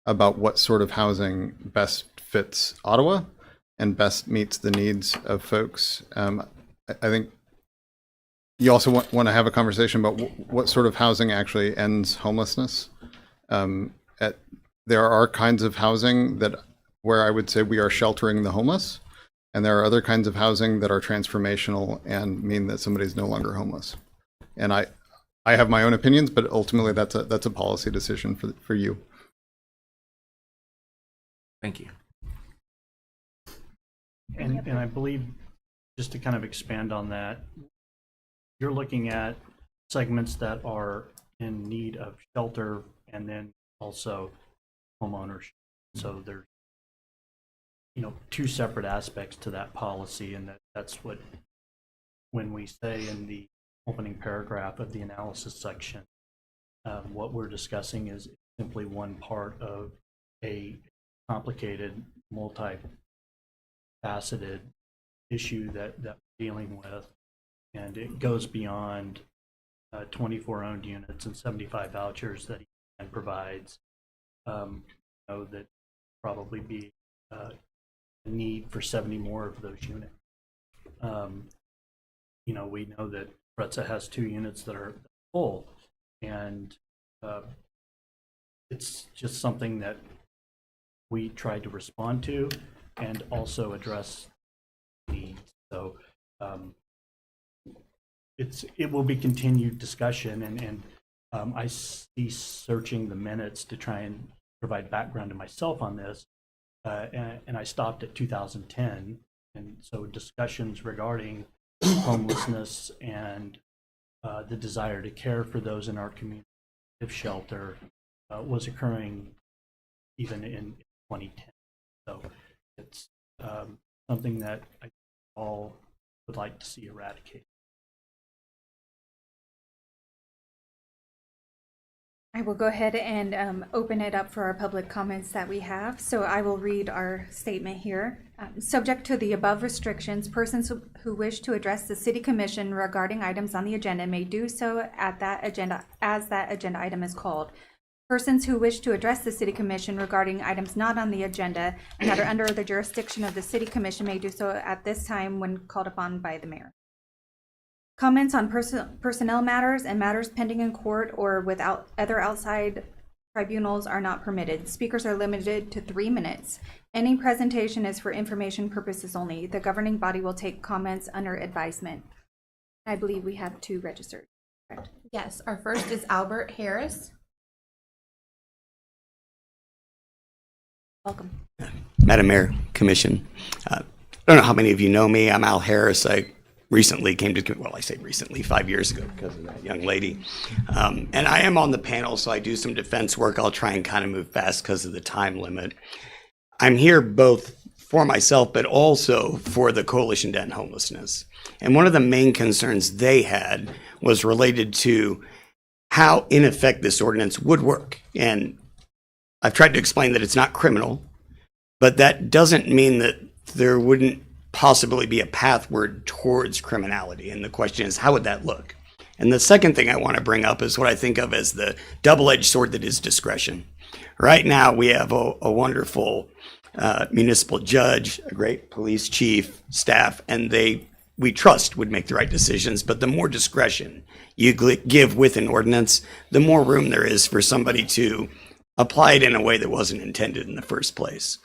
about what sort of housing best fits Ottawa and best meets the needs of folks. I think you also want to have a conversation about what sort of housing actually ends homelessness. There are kinds of housing where I would say we are sheltering the homeless, and there are other kinds of housing that are transformational and mean that somebody's no longer homeless. And I have my own opinions, but ultimately that's a policy decision for you. Thank you. And I believe, just to kind of expand on that, you're looking at segments that are in need of shelter and then also homeownership. So there's, two separate aspects to that policy, and that's what, when we say in the opening paragraph of the analysis section. What we're discussing is simply one part of a complicated, multi-faceted issue that we're dealing with, and it goes beyond 24 owned units and 75 vouchers that ECKAN provides. That probably be a need for 70 more of those units. We know that RHID has 2 units that are full, and it's just something that we tried to respond to and also address needs. So it will be continued discussion, and I see searching the minutes to try and provide background to myself on this, and I stopped at 2010, and so discussions regarding homelessness and the desire to care for those in our community of shelter was occurring even in 2010. So it's something that I all would like to see eradicated. I will go ahead and open it up for our public comments that we have. So I will read our statement here. Subject to the above restrictions, persons who wish to address the City Commission regarding items on the agenda may do so at that agenda as that agenda item is called. Persons who wish to address the City Commission regarding items not on the agenda and that are under the jurisdiction of the City Commission may do so at this time when called upon by the mayor. Comments on personnel matters and matters pending in court or without other outside tribunals are not permitted. Speakers are limited to 3 minutes. Any presentation is for information purposes only. The governing body will take comments under advisement. I believe we have 2 registered, correct? Yes, our first is Albert Harris. Welcome. Madam Mayor, Commission. I don't know how many of you know me. I'm Al Harris. I recently came to, well, I say recently, 5 years ago because of that young lady. And I am on the panel, so I do some defense work. I'll try and kind of move fast because of the time limit. I'm here both for myself, but also for the Coalition to End Homelessness. And one of the main concerns they had was related to how in effect this ordinance would work. And I've tried to explain that it's not criminal, but that doesn't mean that there wouldn't possibly be a pathward towards criminality. And the question is, how would that look? And the second thing I want to bring up is what I think of as the double-edged sword that is discretion. Right now, we have a wonderful municipal judge, a great police chief, staff, and we trust would make the right decisions. But the more discretion you give with an ordinance, the more room there is for somebody to apply it in a way that wasn't intended in the first place.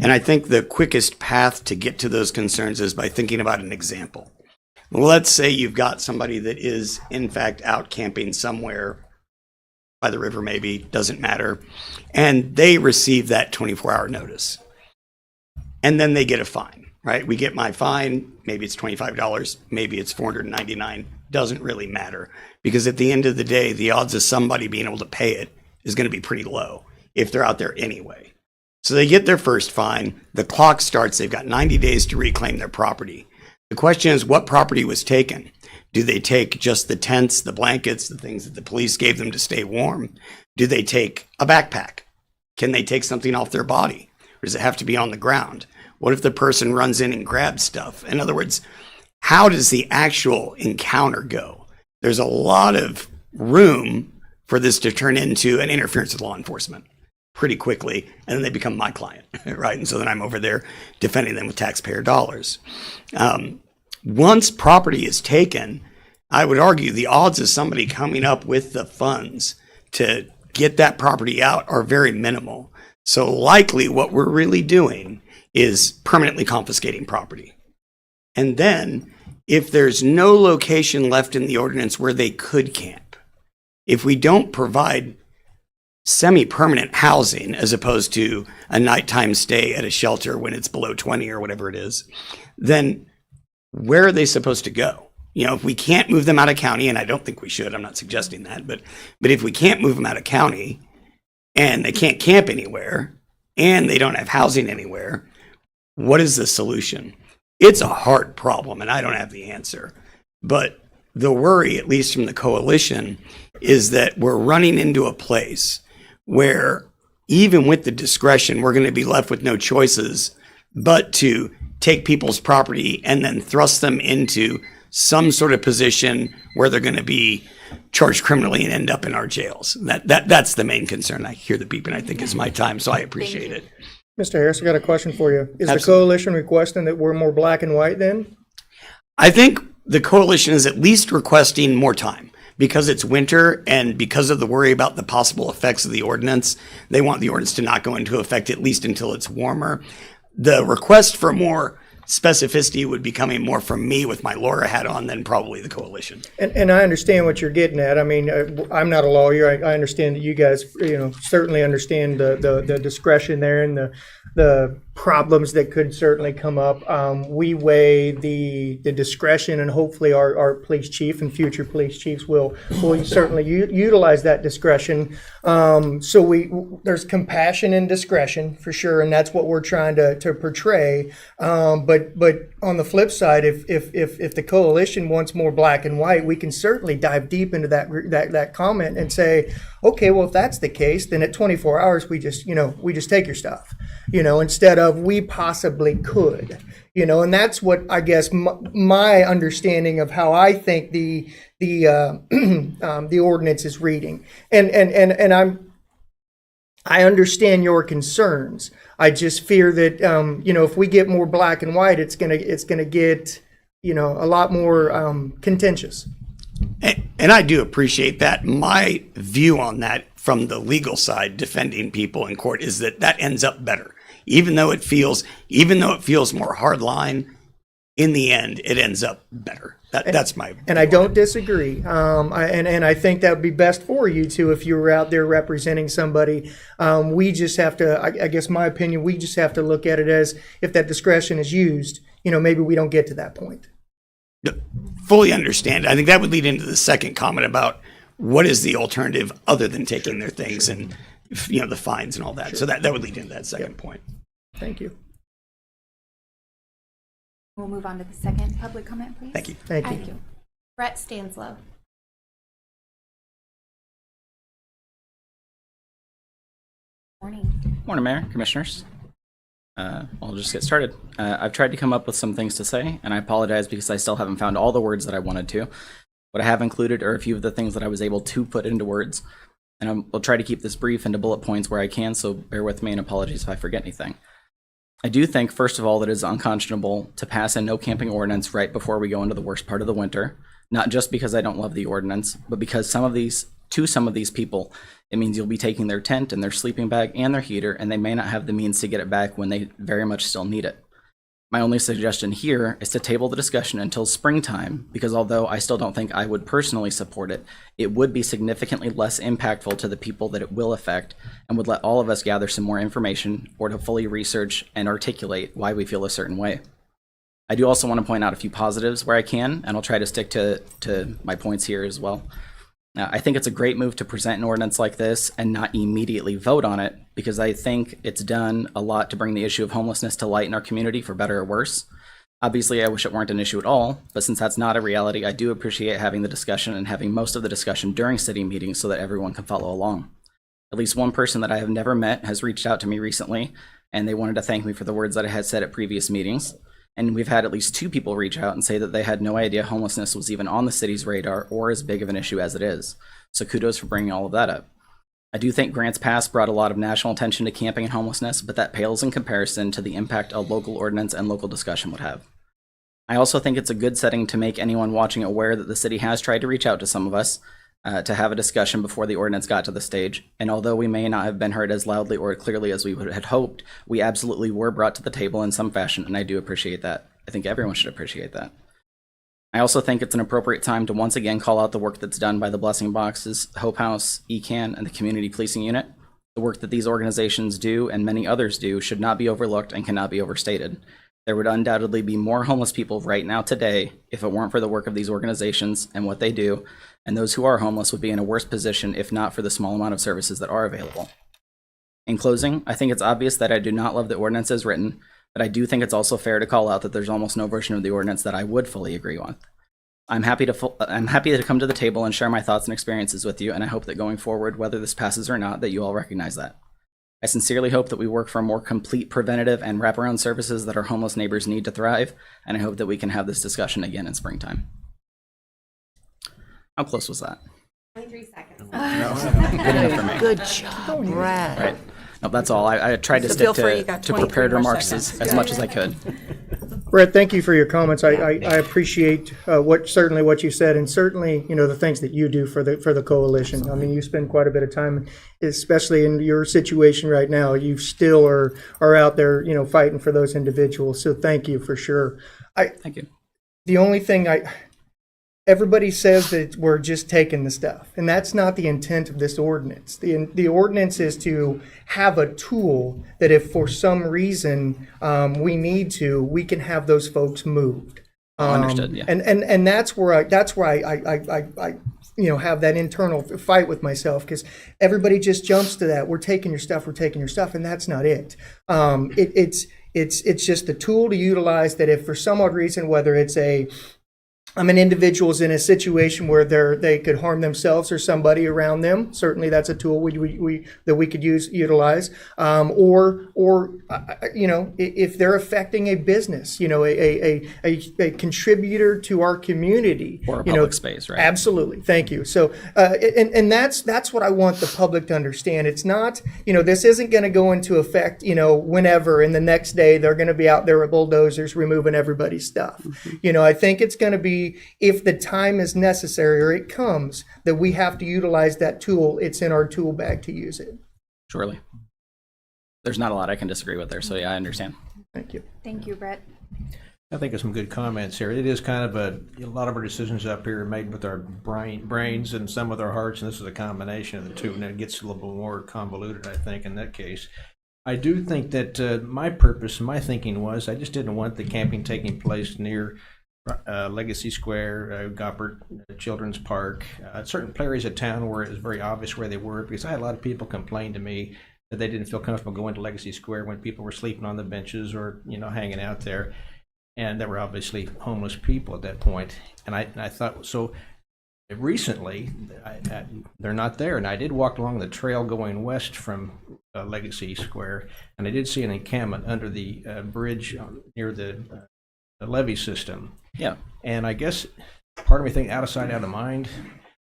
And I think the quickest path to get to those concerns is by thinking about an example. Well, let's say you've got somebody that is, in fact, out camping somewhere by the river, maybe, doesn't matter, and they receive that 24-hour notice. And then they get a fine, right? We get my fine, maybe it's $25, maybe it's $499, doesn't really matter. Because at the end of the day, the odds of somebody being able to pay it is going to be pretty low if they're out there anyway. So they get their first fine, the clock starts, they've got 90 days to reclaim their property. The question is, what property was taken? Do they take just the tents, the blankets, the things that the police gave them to stay warm? Do they take a backpack? Can they take something off their body? Or does it have to be on the ground? What if the person runs in and grabs stuff? In other words, how does the actual encounter go? There's a lot of room for this to turn into an interference with law enforcement pretty quickly, and then they become my client, right? And so then I'm over there defending them with taxpayer dollars. Once property is taken, I would argue the odds of somebody coming up with the funds to get that property out are very minimal. So likely what we're really doing is permanently confiscating property. And then if there's no location left in the ordinance where they could camp, if we don't provide semi-permanent housing as opposed to a nighttime stay at a shelter when it's below 20 or whatever it is, then where are they supposed to go? You know, if we can't move them out of county, and I don't think we should, I'm not suggesting that, but if we can't move them out of county and they can't camp anywhere and they don't have housing anywhere, what is the solution? It's a hard problem and I don't have the answer, but the worry, at least from the coalition, is that we're running into a place where even with the discretion, we're going to be left with no choices but to take people's property and then thrust them into some sort of position where they're going to be charged criminally and end up in our jails. That's the main concern. I hear the beeping. I think it's my time, so I appreciate it. Mr. Harris, I got a question for you. Is the Absolutely. coalition requesting that we're more black and white then? I think the coalition is at least requesting more time because it's winter and because of the worry about the possible effects of the ordinance. They want the ordinance to not go into effect at least until it's warmer. The request for more specificity would be coming more from me with my lawyer hat on than probably the coalition. And I understand what you're getting at. I mean, I'm not a lawyer. I understand that you guys, certainly understand the discretion there and the problems that could certainly come up. We weigh the discretion, and hopefully our police chief and future police chiefs will certainly utilize that discretion. So there's compassion and discretion for sure, and that's what we're trying to portray. But on the flip side, if the coalition wants more black and white, we can certainly dive deep into that comment and say, okay, well, if that's the case, then at 24 hours we just take your stuff, instead of we possibly could, and that's what I guess my understanding of how I think the ordinance is reading, and I understand your concerns. I just fear that if we get more black and white, it's gonna get a lot more contentious. And I do appreciate that. My view on that from the legal side, defending people in court, is that ends up better. Even though it feels more hardline, in the end, it ends up better. That's my. And I don't disagree. And I think that would be best for you too if you were out there representing somebody. We just have to, I guess my opinion, we just have to look at it as if that discretion is used, maybe we don't get to that point. Fully understand. I think that would lead into the second comment about what is the alternative other than taking their things and the fines and all that. So that would lead into that second point. Thank you. We'll move on to the second public comment, please. Thank you. Thank you. Brett Stanslow. Morning. Morning, Mayor, Commissioners. I'll just get started. I've tried to come up with some things to say, and I apologize because I still haven't found all the words that I wanted to. What I have included are a few of the things that I was able to put into words, and I'll try to keep this brief into bullet points where I can, so bear with me and apologies if I forget anything. I do think, first of all, that it is unconscionable to pass a no camping ordinance right before we go into the worst part of the winter, not just because I don't love the ordinance, but because some of these people, it means you'll be taking their tent and their sleeping bag and their heater, and they may not have the means to get it back when they very much still need it. My only suggestion here is to table the discussion until springtime, because although I still don't think I would personally support it, it would be significantly less impactful to the people that it will affect and would let all of us gather some more information or to fully research and articulate why we feel a certain way. I do also want to point out a few positives where I can, and I'll try to stick to my points here as well. I think it's a great move to present an ordinance like this and not immediately vote on it, because I think it's done a lot to bring the issue of homelessness to light in our community, for better or worse. Obviously, I wish it weren't an issue at all, but since that's not a reality, I do appreciate having the discussion and having most of the discussion during city meetings so that everyone can follow along. At least one person that I have never met has reached out to me recently, and they wanted to thank me for the words that I had said at previous meetings. And we've had at least 2 people reach out and say that they had no idea homelessness was even on the city's radar or as big of an issue as it is. So kudos for bringing all of that up. I do think Grants Pass brought a lot of national attention to camping and homelessness, but that pales in comparison to the impact a local ordinance and local discussion would have. I also think it's a good setting to make anyone watching aware that the city has tried to reach out to some of us to have a discussion before the ordinance got to the stage. And although we may not have been heard as loudly or clearly as we had hoped, we absolutely were brought to the table in some fashion, and I do appreciate that. I think everyone should appreciate that. I also think it's an appropriate time to once again call out the work that's done by the Blessing Boxes, Hope House, ECKAN, and the Community Policing Unit. The work that these organizations do, and many others do, should not be overlooked and cannot be overstated. There would undoubtedly be more homeless people right now today if it weren't for the work of these organizations and what they do, and those who are homeless would be in a worse position if not for the small amount of services that are available. In closing, I think it's obvious that I do not love the ordinance as written, but I do think it's also fair to call out that there's almost no version of the ordinance that I would fully agree on. I'm happy to come to the table and share my thoughts and experiences with you, and I hope that going forward, whether this passes or not, that you all recognize that. I sincerely hope that we work for more complete preventative and wraparound services that our homeless neighbors need to thrive, and I hope that we can have this discussion again in springtime. How close was that? 23 seconds. Good enough for me. Good job, Brad. Right. No, that's all. I tried to So stick feel free, you got to 23 prepared more remarks seconds. as much as I could. Brett, thank you for your comments. I appreciate certainly what you said, and certainly the things that you do for the coalition. I mean, you spend quite a bit of time, especially in your situation right now. You still are out there, fighting for those individuals. So thank you for sure. Thank you. The only thing everybody says that we're just taking the stuff, and that's not the intent of this ordinance. The ordinance is to have a tool that if for some reason we can have those folks moved. Understood. Yeah. And that's where I have that internal fight with myself, because everybody just jumps to that. We're taking your stuff, and that's not it. It's just a tool to utilize that if for some odd reason, whether it's an individual's in a situation where they could harm themselves or somebody around them. Certainly, that's a tool that we could utilize. Or if they're affecting a business, a contributor to our community Or a public space, right? Absolutely, thank you. So, and that's what I want the public to understand. It's not, this isn't going to go into effect, whenever, and the next day they're going to be out there with bulldozers removing everybody's stuff. I think it's going to be, if the time is necessary or it comes that we have to utilize that tool, it's in our tool bag to use it. Surely. There's not a lot I can disagree with there, so yeah, I understand. Thank you. Thank you, Brett. I think of some good comments here. It is kind of a lot of our decisions up here are made with our brains and some with our hearts, and this is a combination of the two, and it gets a little bit more convoluted, I think, in that case. I do think that my purpose, my thinking was, I just didn't want the camping taking place near Legacy Square, Goppert Children's Park, certain areas of town where it was very obvious where they were, because I had a lot of people complain to me that they didn't feel comfortable going to Legacy Square when people were sleeping on the benches or hanging out there, and there were obviously homeless people at that point. And I thought, so recently they're not there, and I did walk along the trail going west from Legacy Square, and I did see an encampment under the bridge near the levee system. Yeah. And I guess part of me think out of sight, out of mind.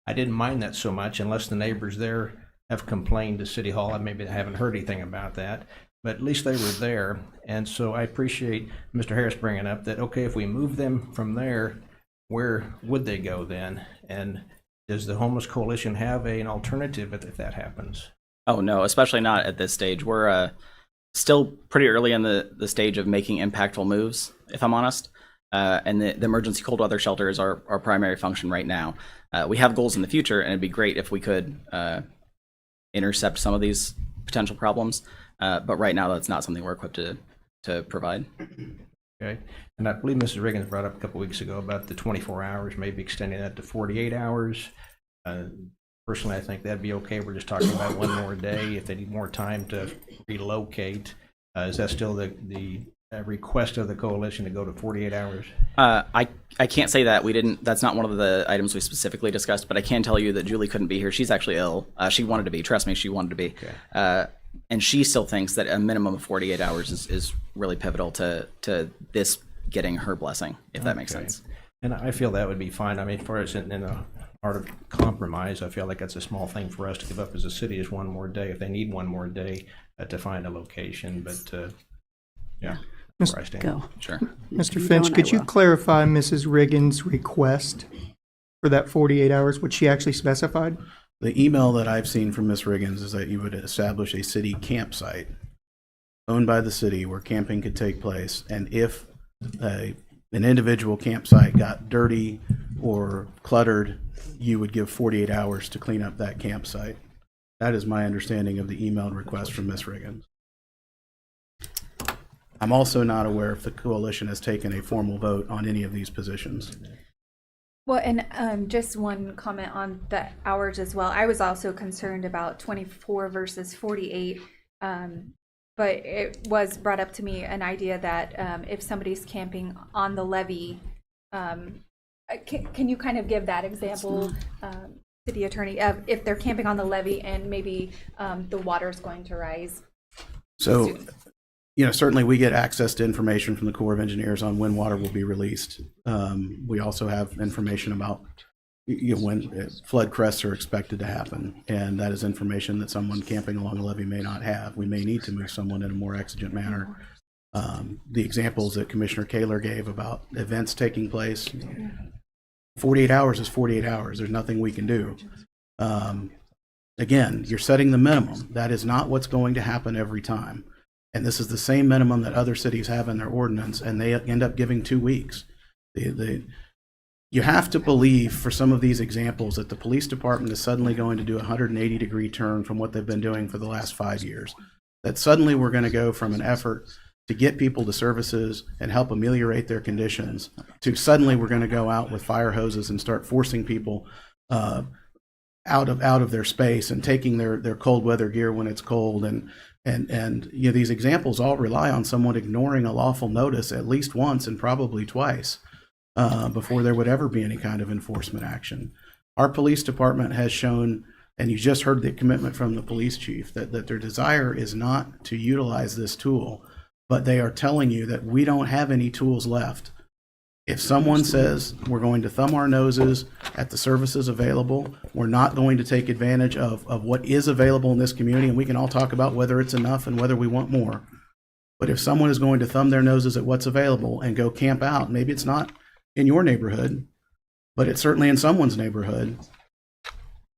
I didn't mind that so much unless the neighbors there have complained to City Hall. I maybe haven't heard anything about that, but at least they were there. And so I appreciate Mr. Harris bringing up that, okay, if we move them from there, where would they go then? And does the Homeless Coalition have an alternative if that happens? Oh, no, especially not at this stage. We're still pretty early in the stage of making impactful moves, if I'm honest. And the emergency cold weather shelter is our primary function right now. We have goals in the future, and it'd be great if we could intercept some of these potential problems. But right now, that's not something we're equipped to provide. Okay. And I believe Mrs. Riggins brought up a couple weeks ago about the 24 hours, maybe extending that to 48 hours. Personally, I think that'd be okay. We're just talking about one more day if they need more time to relocate. Is that still the request of the coalition to go to 48 hours? I can't say that. We didn't. That's not one of the items we specifically discussed, but I can tell you that Julie couldn't be here. She's actually ill. She wanted to be. Trust me, she wanted to be. Okay. And she still thinks that a minimum of 48 hours is really pivotal to this getting her blessing, if that makes sense. And I feel that would be fine. I mean, for us in the art of compromise, I feel like that's a small thing for us to give up as a city, is one more day if they need one more day to find a location. But yeah, that's where I stand. Go. Sure. Mr. Finch, could you clarify Mrs. Riggins' request for that 48 hours, which she actually specified? The email that I've seen from Ms. Riggins is that you would establish a city campsite owned by the city where camping could take place, and if an individual campsite got dirty or cluttered, you would give 48 hours to clean up that campsite. That is my understanding of the emailed request from Ms. Riggins. I'm also not aware if the coalition has taken a formal vote on any of these positions. Well, and just one comment on the hours as well. I was also concerned about 24 versus 48, but it was brought up to me an idea that if somebody's camping on the levee, Can you kind of give that example, City Attorney, of if they're camping on the levee and maybe the water's going to rise? So, certainly we get access to information from the Corps of Engineers on when water will be released. We also have information about when flood crests are expected to happen, and that is information that someone camping along the levee may not have. We may need to move someone in a more exigent manner. The examples that Commissioner Kaler gave about events taking place, 48 hours is 48 hours. There's nothing we can do. Again, you're setting the minimum. That is not what's going to happen every time. And this is the same minimum that other cities have in their ordinance, and they end up giving 2 weeks. You have to believe, for some of these examples, that the police department is suddenly going to do a 180-degree turn from what they've been doing for the last 5 years. That suddenly we're going to go from an effort to get people to services and help ameliorate their conditions to suddenly we're going to go out with fire hoses and start forcing people out of their space and taking their cold weather gear when it's cold. And these examples all rely on someone ignoring a lawful notice at least once and probably twice before there would ever be any kind of enforcement action. Our police department has shown, and you just heard the commitment from the police chief, that their desire is not to utilize this tool, but they are telling you that we don't have any tools left. If someone says we're going to thumb our noses at the services available, we're not going to take advantage of what is available in this community, and we can all talk about whether it's enough and whether we want more. But if someone is going to thumb their noses at what's available and go camp out, maybe it's not in your neighborhood, but it's certainly in someone's neighborhood,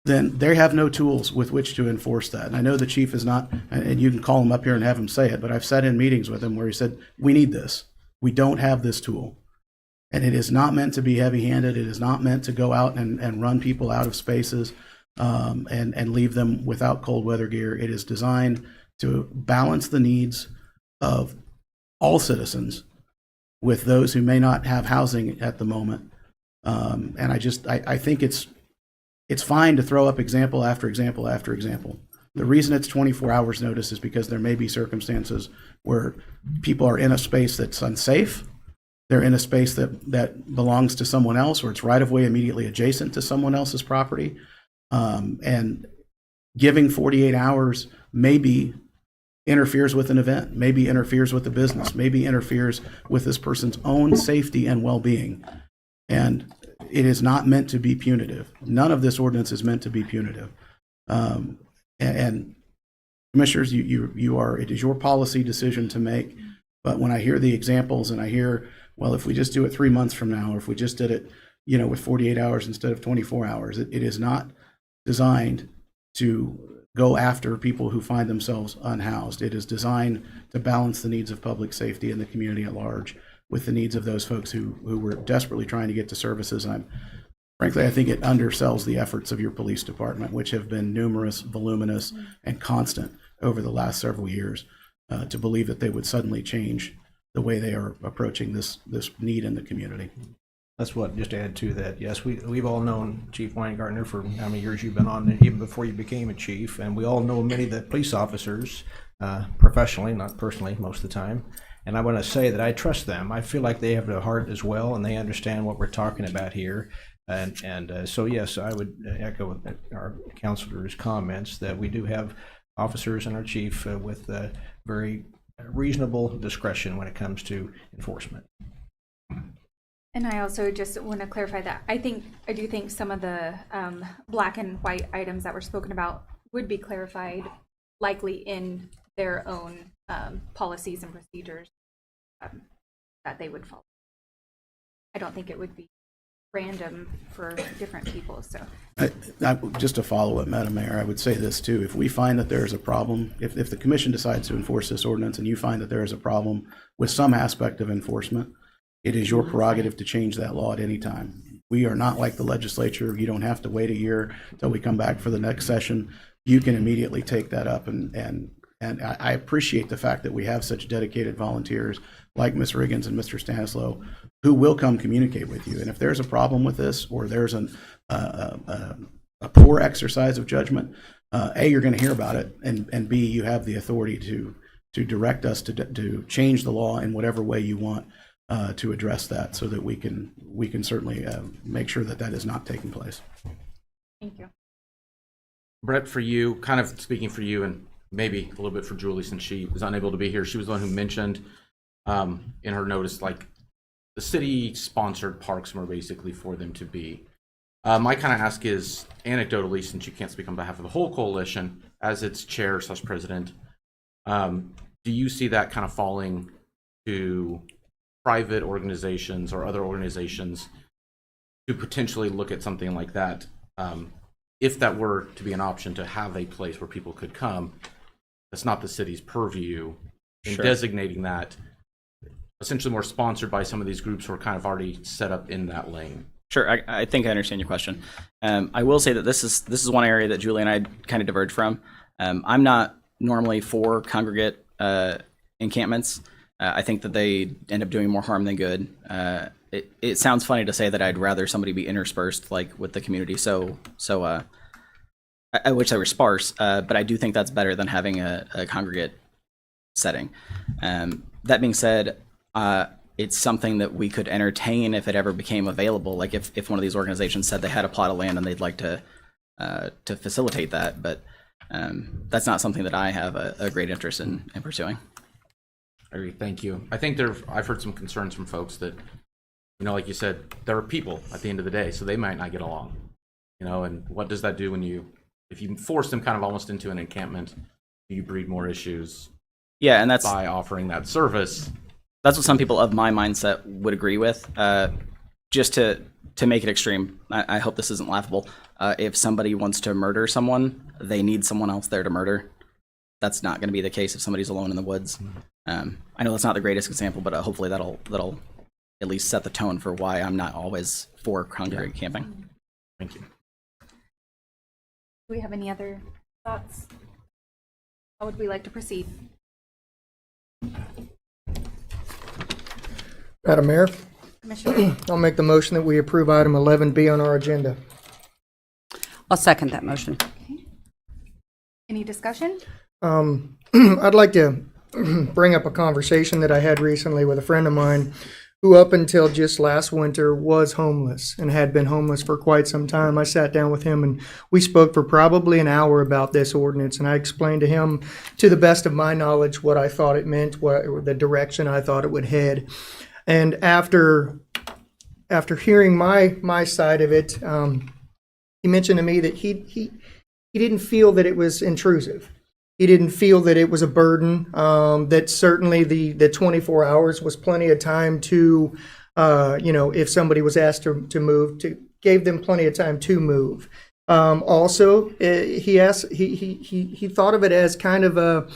then they have no tools with which to enforce that. And I know the chief is not, and you can call him up here and have him say it, but I've sat in meetings with him where he said, we need this. We don't have this tool. And it is not meant to be heavy-handed. It is not meant to go out and run people out of spaces and leave them without cold weather gear. It is designed to balance the needs of all citizens with those who may not have housing at the moment. And I think it's fine to throw up example after example after example. The reason it's 24 hours notice is because there may be circumstances where people are in a space that's unsafe. They're in a space that belongs to someone else, or it's right of way immediately adjacent to someone else's property. And giving 48 hours maybe interferes with an event, maybe interferes with the business, maybe interferes with this person's own safety and well-being. And it is not meant to be punitive. None of this ordinance is meant to be punitive. And commissioners, it is your policy decision to make. But when I hear the examples and I hear, well, if we just do it 3 months from now, or if we just did it, with 48 hours instead of 24 hours, it is not designed to go after people who find themselves unhoused. It is designed to balance the needs of public safety and the community at large with the needs of those folks who were desperately trying to get to services. And frankly, I think it undersells the efforts of your police department, which have been numerous, voluminous, and constant over the last several years, to believe that they would suddenly change the way they are approaching this need in the community. That's what, just to add to that, yes, we've all known Chief Weingartner for how many years you've been on, even before you became a chief, and we all know many of the police officers professionally, not personally most of the time. And I want to say that I trust them. I feel like they have a heart as well, and they understand what we're talking about here. And so, yes, I would echo our counselor's comments that we do have officers and our chief with very reasonable discretion when it comes to enforcement. And I also just want to clarify that I do think some of the black and white items that were spoken about would be clarified likely in their own policies and procedures that they would follow. I don't think it would be random for different people. So just to follow up, Madam Mayor, I would say this too. If we find that there is a problem, if the commission decides to enforce this ordinance and you find that there is a problem with some aspect of enforcement, it is your prerogative to change that law at any time. We are not like the legislature. You don't have to wait a year until we come back for the next session. You can immediately take that up. And I appreciate the fact that we have such dedicated volunteers like Ms. Riggins and Mr. Stanislaw who will come communicate with you. And if there's a problem with this, or there's a poor exercise of judgment, A, you're going to hear about it, and B, you have the authority to direct us to change the law in whatever way you want. to address that so that we can certainly make sure that that is not taking place. Thank you. Brett, for you, kind of speaking for you and maybe a little bit for Julie since she was unable to be here, she was the one who mentioned in her notice, like, the city sponsored parks were basically for them to be. My kind of ask is, anecdotally, since you can't speak on behalf of the whole coalition, as its chair / president, do you see that kind of falling to private organizations or other organizations to potentially look at something like that? If that were to be an option, to have a place where people could come, that's not the city's purview, in Sure. designating that essentially more sponsored by some of these groups who are kind of already set up in that lane. Sure, I think I understand your question. I will say that this is one area that Julie and I kind of diverge from. I'm not normally for congregate encampments. I think that they end up doing more harm than good. It sounds funny to say that I'd rather somebody be interspersed, like, with the community. I wish they were sparse, but I do think that's better than having a congregate setting. That being said, it's something that we could entertain if it ever became available. Like if one of these organizations said they had a plot of land and they'd like to facilitate that, but that's not something that I have a great interest in pursuing. I agree. Thank you. I think I've heard some concerns from folks that, you know, like you said, there are people at the end of the day, so they might not get along, you know, and what does that do if you force them kind of almost into an encampment, do you breed more issues? Yeah, and that's by offering that service. That's what some people of my mindset would agree with. Just to make it extreme, I hope this isn't laughable. If somebody wants to murder someone, they need someone else there to murder. That's not going to be the case if somebody's alone in the woods. I know that's not the greatest example, but hopefully that'll at least set the tone for why I'm not always for congregate camping. Thank you. Do we have any other thoughts? How would we like to proceed? Madam Mayor, Commissioner? I'll make the motion that we approve item 11B on our agenda. I'll second that motion. Any discussion? I'd like to bring up a conversation that I had recently with a friend of mine who up until just last winter was homeless and had been homeless for quite some time. I sat down with him and we spoke for probably an hour about this ordinance, and I explained to him, to the best of my knowledge, what I thought it meant, the direction I thought it would head. And after hearing my side of it, he mentioned to me that he didn't feel that it was intrusive. He didn't feel that it was a burden, that certainly the 24 hours was plenty of time to, if somebody was asked to move, gave them plenty of time to move. Also, he thought of it as kind of a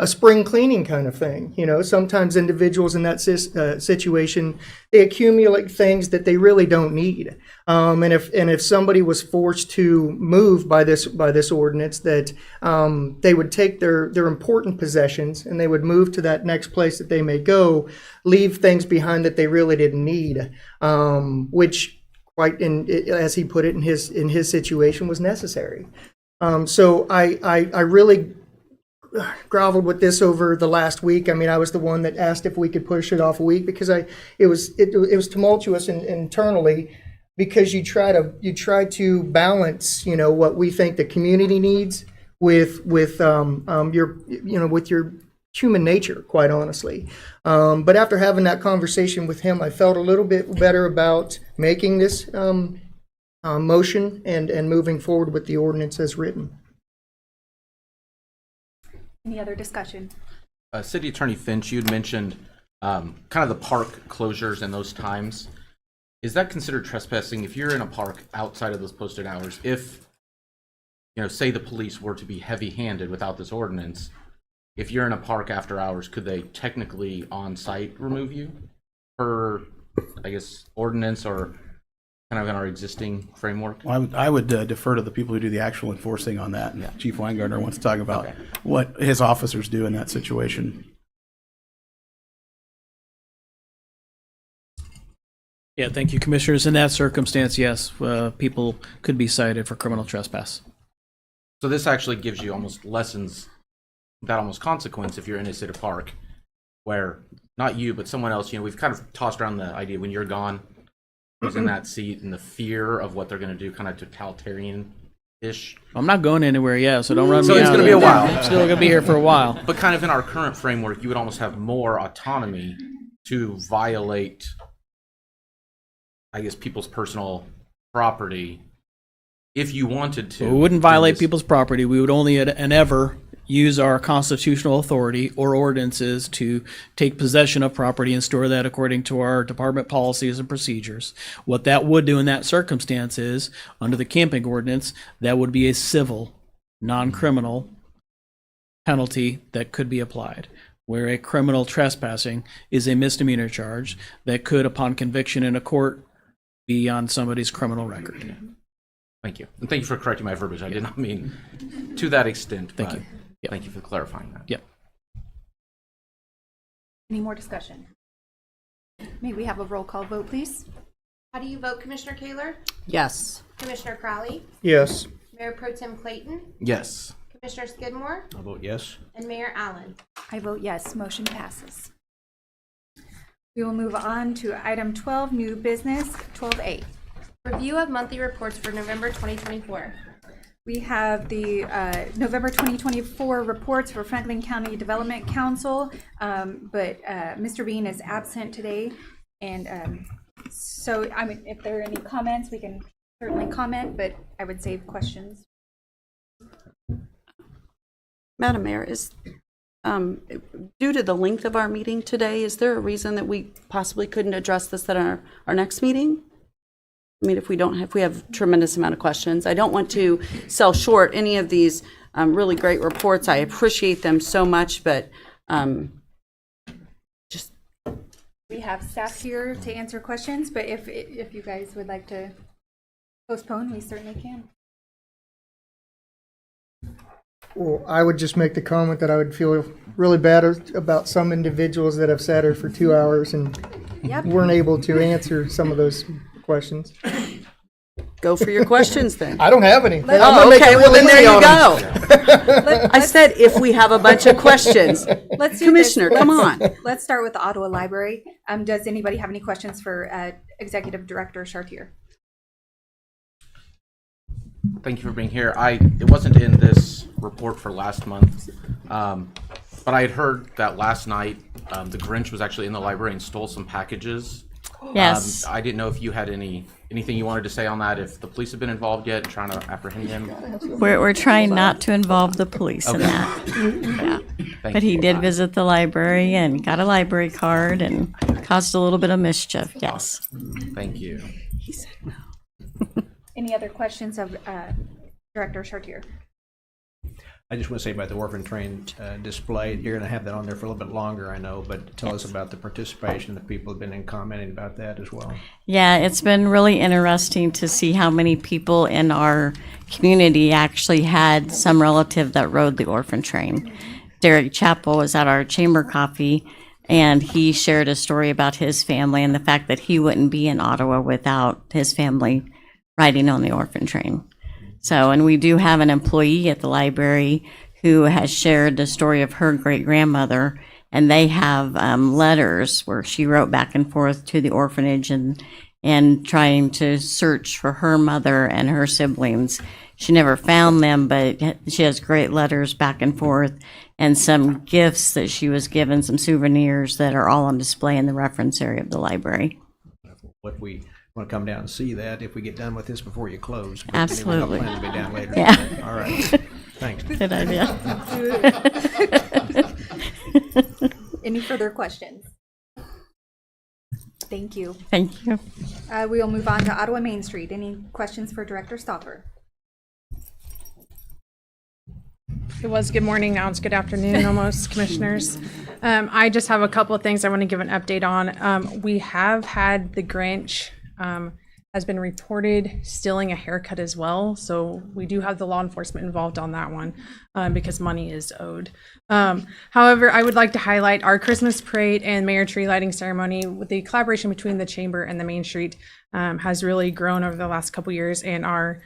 spring cleaning kind of thing. You know, sometimes individuals in that situation, they accumulate things that they really don't need. And if somebody was forced to move by this ordinance, that they would take their important possessions and they would move to that next place that they may go, leave things behind that they really didn't need, which, quite as he put it in his situation, was necessary. So I really groveled with this over the last week. I mean, I was the one that asked if we could push it off a week because it was tumultuous internally, because you try to balance, what we think the community needs with your human nature, quite honestly. But after having that conversation with him, I felt a little bit better about making this motion and moving forward with the ordinance as written. Any other discussion? City Attorney Finch, you had mentioned kind of the park closures and those times. Is that considered trespassing if you're in a park outside of those posted hours? If, say the police were to be heavy-handed without this ordinance, if you're in a park after hours, could they technically on-site remove you per, I guess, ordinance or kind of in our existing framework? Well, I would defer to the people who do the actual enforcing on that. And Chief Weingartner wants to talk about what his officers do in that situation. Yeah, thank you, Commissioners. In that circumstance, yes, people could be cited for criminal trespass. So this actually gives you almost lessons that almost consequence if you're in a city park where not you, but someone else, we've kind of tossed around the idea when you're gone, who's in that seat, and the fear of what they're going to do, kind of totalitarian-ish. I'm not going anywhere yet, so don't run me out. So it's going to be a while. I'm still going to be here for a while. But kind of in our current framework, you would almost have more autonomy to violate, I guess, people's personal property if you wanted to. We wouldn't violate people's property. We would only and ever use our constitutional authority or ordinances to take possession of property and store that according to our department policies and procedures. What that would do in that circumstance is, under the camping ordinance, that would be a civil, non-criminal penalty that could be applied, where a criminal trespassing is a misdemeanor charge that could, upon conviction in a court, be on somebody's criminal record. Thank you. And thank you for correcting my verbiage. I did not mean to that extent. Thank you. Yep. Thank you for clarifying that. Yep. Any more discussion? May we have a roll call vote, please? How do you vote, Commissioner Kaler? Yes. Commissioner Crowley? Yes. Mayor Pro Tem Clayton? Yes. Commissioner Skidmore? I'll vote yes. And Mayor Allen? I vote yes. Motion passes. We will move on to item 12, new business, 12A. Review of monthly reports for November 2024. We have the November 2024 reports for Franklin County Development Council, but Mr. Bean is absent today. And so, I mean, if there are any comments, we can certainly comment, but I would save questions. Madam Mayor, is due to the length of our meeting today, is there a reason that we possibly couldn't address this at our next meeting? I mean, if we have tremendous amount of questions, I don't want to sell short any of these really great reports. I appreciate them so much, but just. We have staff here to answer questions, but if you guys would like to postpone, we certainly can. Well, I would just make the comment that I would feel really bad about some individuals that have sat here for 2 hours and weren't able to answer some of those questions. Go for your questions then. I don't have any. Oh, okay, well then there you go. I said if we have a bunch of questions. Let's do Commissioner, this. come on. Let's start with the Ottawa Library. Does anybody have any questions for Executive Director Chartier? Thank you for being here. It wasn't in this report for last month, but I had heard that last night the Grinch was actually in the library and stole some packages. Yes. I didn't know if you had anything you wanted to say on that, if the police have been involved yet, trying to apprehend him. We're trying not to involve the police in that. Yeah. But he did visit the library and got a library card and caused a little bit of mischief, yes. Thank you. He said no. Any other questions of Director Chartier? I just want to say about the orphan train display, you're going to have that on there for a little bit longer, I know, but tell us about the participation that people have been in commenting about that as well. Yeah, it's been really interesting to see how many people in our community actually had some relative that rode the orphan train. Derek Chappell was at our chamber coffee, and he shared a story about his family and the fact that he wouldn't be in Ottawa without his family riding on the orphan train. So, and we do have an employee at the library who has shared the story of her great-grandmother, and they have letters where she wrote back and forth to the orphanage and trying to search for her mother and her siblings. She never found them, but she has great letters back and forth and some gifts that she was given, some souvenirs that are all on display in the reference area of the library. What we want to come down and see that if we get done with this before you close. But Absolutely. Anyway, I'll plan to be down later. Yeah. All right. Thanks. Good idea. Any further questions? Thank you. Thank you. We will move on to Ottawa Main Street. Any questions for Director Stopper? It was good morning, now it's good afternoon almost, commissioners. I just have a couple of things I want to give an update on. We have had the Grinch has been reported stealing a haircut as well. So we do have the law enforcement involved on that one because money is owed. However, I would like to highlight our Christmas parade and Mayor Tree lighting ceremony with the collaboration between the Chamber and the Main Street has really grown over the last couple years, and our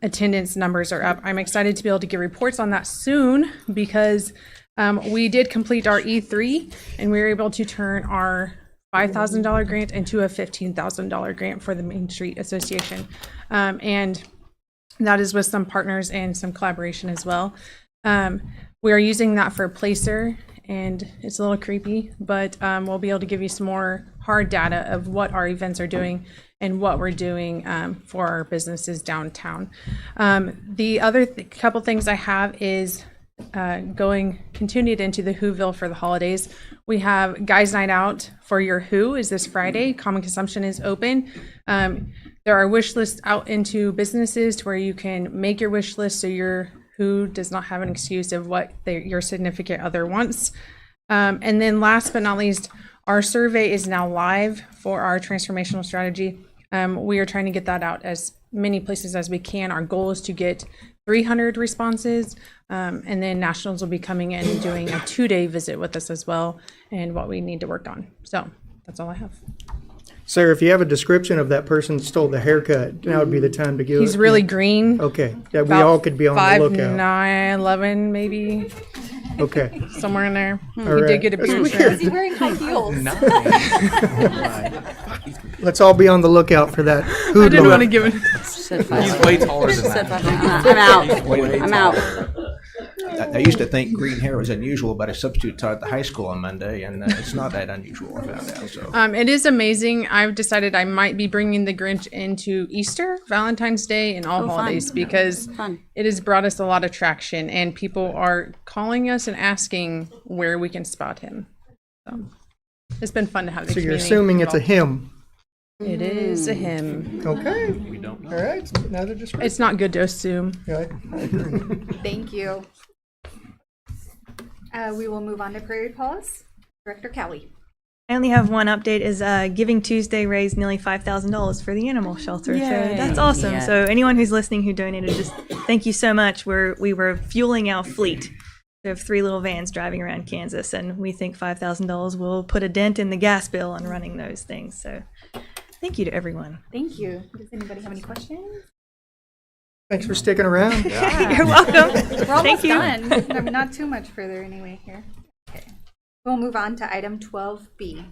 attendance numbers are up. I'm excited to be able to get reports on that soon because We did complete our E3, and we were able to turn our $5,000 grant into a $15,000 grant for the Main Street Association. And that is with some partners and some collaboration as well. We are using that for Placer, and it's a little creepy, but we'll be able to give you some more hard data of what our events are doing and what we're doing for our businesses downtown. The other couple things I have is continued into the Whoville for the holidays. We have Guys Night Out for your Who is this Friday. Common consumption is open. There are wish lists out into businesses to where you can make your wish list so your Who does not have an excuse of what your significant other wants. And then last but not least, our survey is now live for our transformational strategy. We are trying to get that out as many places as we can. Our goal is to get 300 responses, and then nationals will be coming in and doing a 2-day visit with us as well, and what we need to work on. So that's all I have. Sarah, if you have a description of that person that stole the haircut, now would be the time to give it. He's really green. Okay, that we all could be on the lookout. 5'9", 11, maybe. Okay. Somewhere in there. All He right. did get a That's beard weird. trim. Is he wearing high heels? Let's all be on the lookout for that. I didn't want to give it. He's way taller than that. I'm out. Way I'm out. I used to think green hair was unusual, but I substitute taught at the high school on Monday, and it's not that unusual, I found out. So. It is amazing. I've decided I might be bringing the Grinch into Easter, Valentine's Day, and all Oh, fun. holidays because Fun. it has brought us a lot of traction, and people are calling us and asking where we can spot him. So it's been fun to have the So you're community assuming it's a involved. him. It is a him. Okay. We don't know. All right. Now they're just. It's not good to assume. Right. Thank you. We will move on to Prairie Paws. Director Kelly. I only have one update is Giving Tuesday raised nearly $5,000 for the animal shelter. Yay. So that's awesome. Yeah. So anyone who's listening who donated, just thank you so much. We were fueling our fleet. We have 3 little vans driving around Kansas, and we think $5,000 will put a dent in the gas bill on running those things. So thank you to everyone. Thank you. Does anybody have any questions? Thanks for sticking around. You're welcome. We're almost Thank you. done. I'm not too much further anyway here. Okay. We'll move on to item 12B.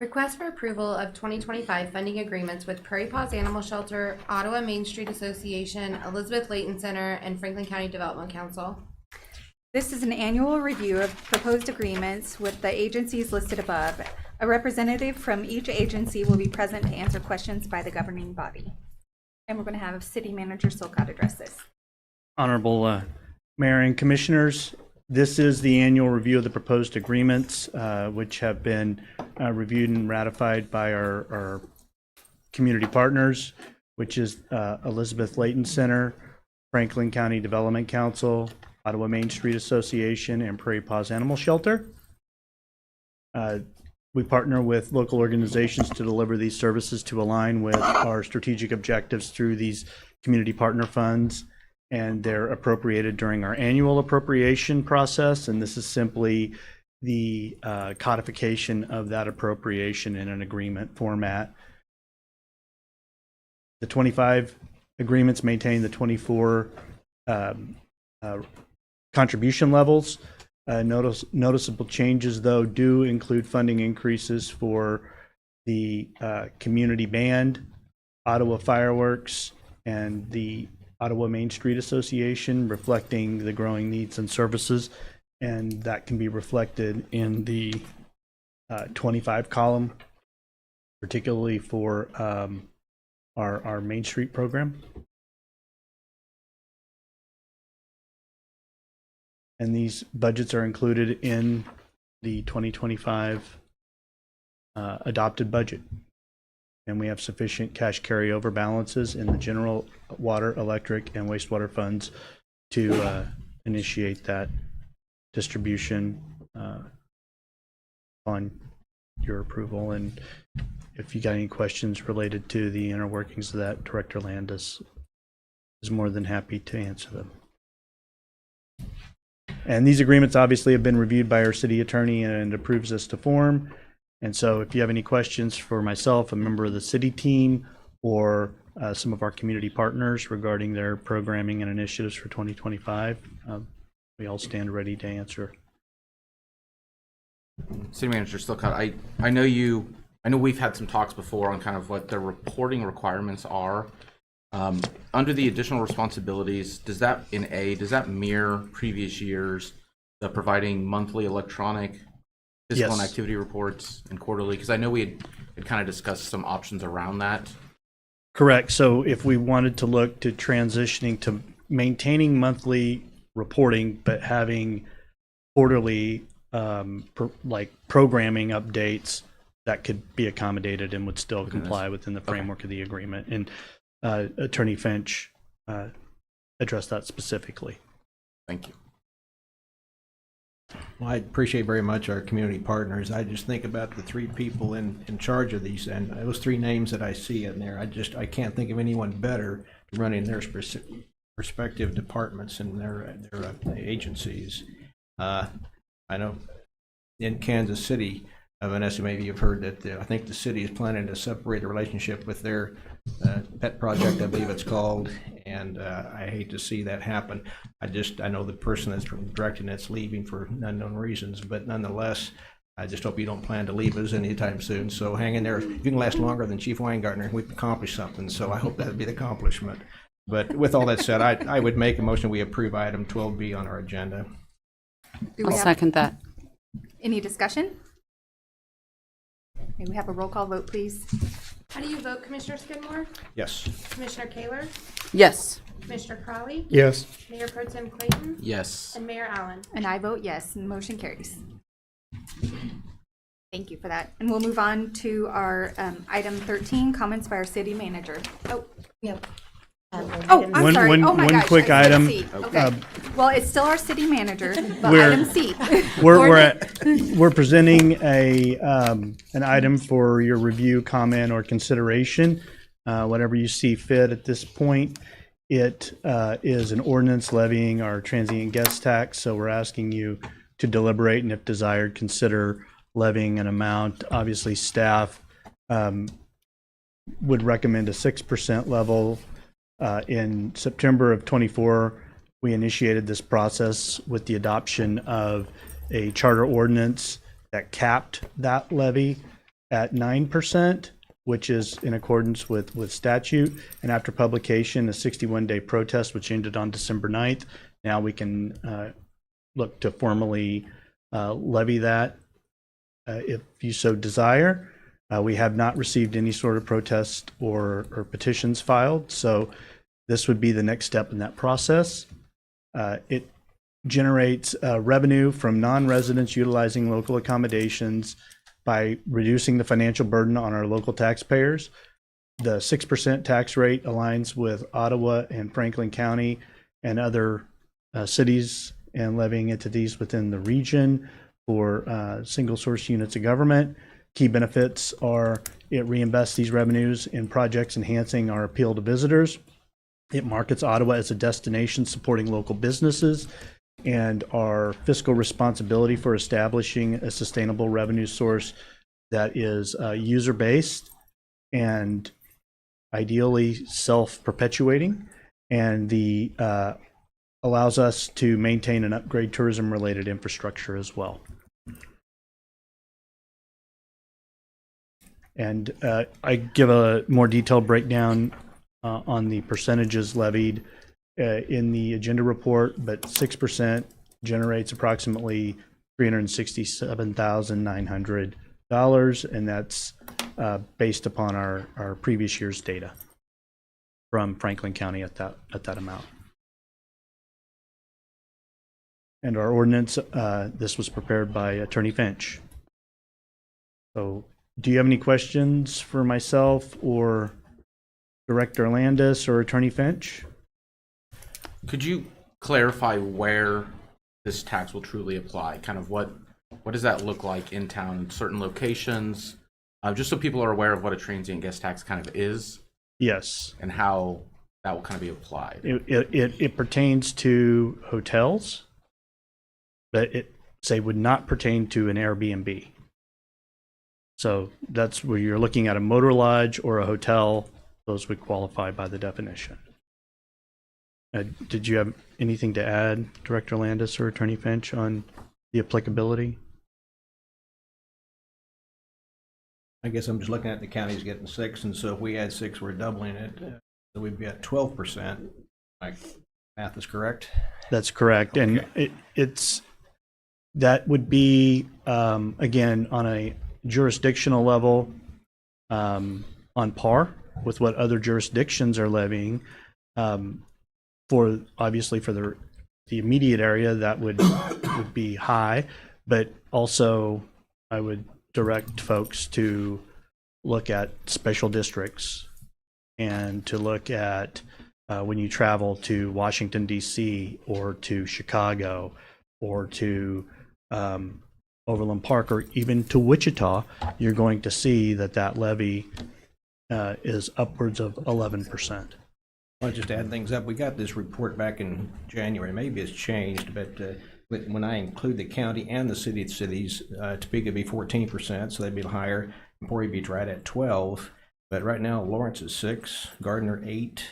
Request for approval of 2025 funding agreements with Prairie Paws Animal Shelter, Ottawa Main Street Association, Elizabeth Layton Center, and Franklin County Development Council. This is an annual review of proposed agreements with the agencies listed above. A representative from each agency will be present to answer questions by the governing body. And we're going to have City Manager Silcott address this. Honorable Mayor and Commissioners, this is the annual review of the proposed agreements, which have been reviewed and ratified by our community partners, which is Elizabeth Layton Center, Franklin County Development Council, Ottawa Main Street Association, and Prairie Paws Animal Shelter. We partner with local organizations to deliver these services to align with our strategic objectives through these community partner funds, and they're appropriated during our annual appropriation process, and this is simply the codification of that appropriation in an agreement format. The 25 agreements maintain the 24 contribution levels. Noticeable changes, though, do include funding increases for the community band, Ottawa Fireworks, and the Ottawa Main Street Association, reflecting the growing needs and services, and that can be reflected in the 25 column, particularly for our Main Street program. And these budgets are included in the 2025 adopted budget. And we have sufficient cash carryover balances in the general water, electric, and wastewater funds to initiate that distribution on your approval. And if you got any questions related to the inner workings of that, Director Landis is more than happy to answer them. And these agreements obviously have been reviewed by our city attorney and approves us to form. And so if you have any questions for myself, a member of the city team, or some of our community partners regarding their programming and initiatives for 2025, we all stand ready to answer City Manager Stillcutt, I know we've had some talks before on kind of what the reporting requirements are. Under the additional responsibilities, does that mirror previous years, providing monthly electronic physical and Yes. activity reports and quarterly? Because I know we had kind of discussed some options around that. Correct. So if we wanted to look to transitioning to maintaining monthly reporting, but having quarterly programming updates, that could be accommodated and would still comply within the framework of the agreement. And Attorney Finch addressed that specifically. Thank you. Well, I appreciate very much our community partners. I just think about the three people in charge of these, and those three names that I see in there. I can't think of anyone better running their respective departments and their agencies. I know in Kansas City, Vanessa, maybe you've heard that I think the city is planning to separate the relationship with their pet project, I believe it's called, and I hate to see that happen. I know the person that's directing it's leaving for unknown reasons, but nonetheless, I just hope you don't plan to leave us anytime soon. So hang in there. If you can last longer than Chief Weingartner, we've accomplished something. So I hope that'll be the accomplishment. But with all that said, I would make a motion we approve item 12B on our agenda. I'll second that. Any discussion? May we have a roll call vote, please? How do you vote, Commissioner Skidmore? Yes. Commissioner Kaler? Yes. Commissioner Crowley? Yes. Mayor Pro Tem Clayton? Yes. And Mayor Allen? And I vote yes, and the motion carries. Thank you for that. And we'll move on to our item 13, comments by our city manager. Oh, I'm sorry. Oh my one gosh, quick I said item. C. Okay. Well, it's still our city manager, but We're- item C. We're presenting an item for your review, comment, or consideration, whatever you see fit at this point. It is an ordinance levying our transient guest tax, so we're asking you to deliberate and, if desired, consider levying an amount. Obviously, staff would recommend a 6% level. In September of '24, we initiated this process with the adoption of a charter ordinance that capped that levy at 9%, which is in accordance with statute. And after publication, a 61-day protest, which ended on December 9th. Now we can look to formally levy that if you so desire. We have not received any sort of protest or petitions filed, so this would be the next step in that process. It generates revenue from non-residents utilizing local accommodations by reducing the financial burden on our local taxpayers. The 6% tax rate aligns with Ottawa and Franklin County and other cities and levying entities within the region for single source units of government. Key benefits are it reinvests these revenues in projects enhancing our appeal to visitors. It markets Ottawa as a destination supporting local businesses and our fiscal responsibility for establishing a sustainable revenue source that is user-based and ideally self-perpetuating, and the allows us to maintain and upgrade tourism-related infrastructure as well. And I give a more detailed breakdown on the percentages levied in the agenda report, but 6% generates approximately $367,900, and that's based upon our previous year's data from Franklin County at that amount. And our ordinance, this was prepared by Attorney Finch. So, do you have any questions for myself or Director Landis or Attorney Finch? Could you clarify where this tax will truly apply? Kind of what does that look like in town, in certain locations? Just so people are aware of what a transient guest tax kind of is. Yes. And how that will kind of be applied. It pertains to hotels, but it would not pertain to an Airbnb. So that's where you're looking at a motor lodge or a hotel. Those would qualify by the definition. Did you have anything to add, Director Landis or Attorney Finch, on the applicability? I guess I'm just looking at the county's getting 6, and so if we add 6, we're doubling it. So we'd be at 12%. My math is correct. That's correct. And that would be, again, on a jurisdictional level, on par with what other jurisdictions are levying. Obviously for the immediate area, that would be high, but also I would direct folks to look at special districts and to look at when you travel to Washington, D.C. or to Chicago or to Overland Park or even to Wichita, you're going to see that levy is upwards of 11%. I'll just add things up. We got this report back in January. Maybe it's changed, but when I include the county and the cities, Topeka would be 14%, so they'd be higher. Prairie Beach right at 12, but right now Lawrence is 6, Gardner 8.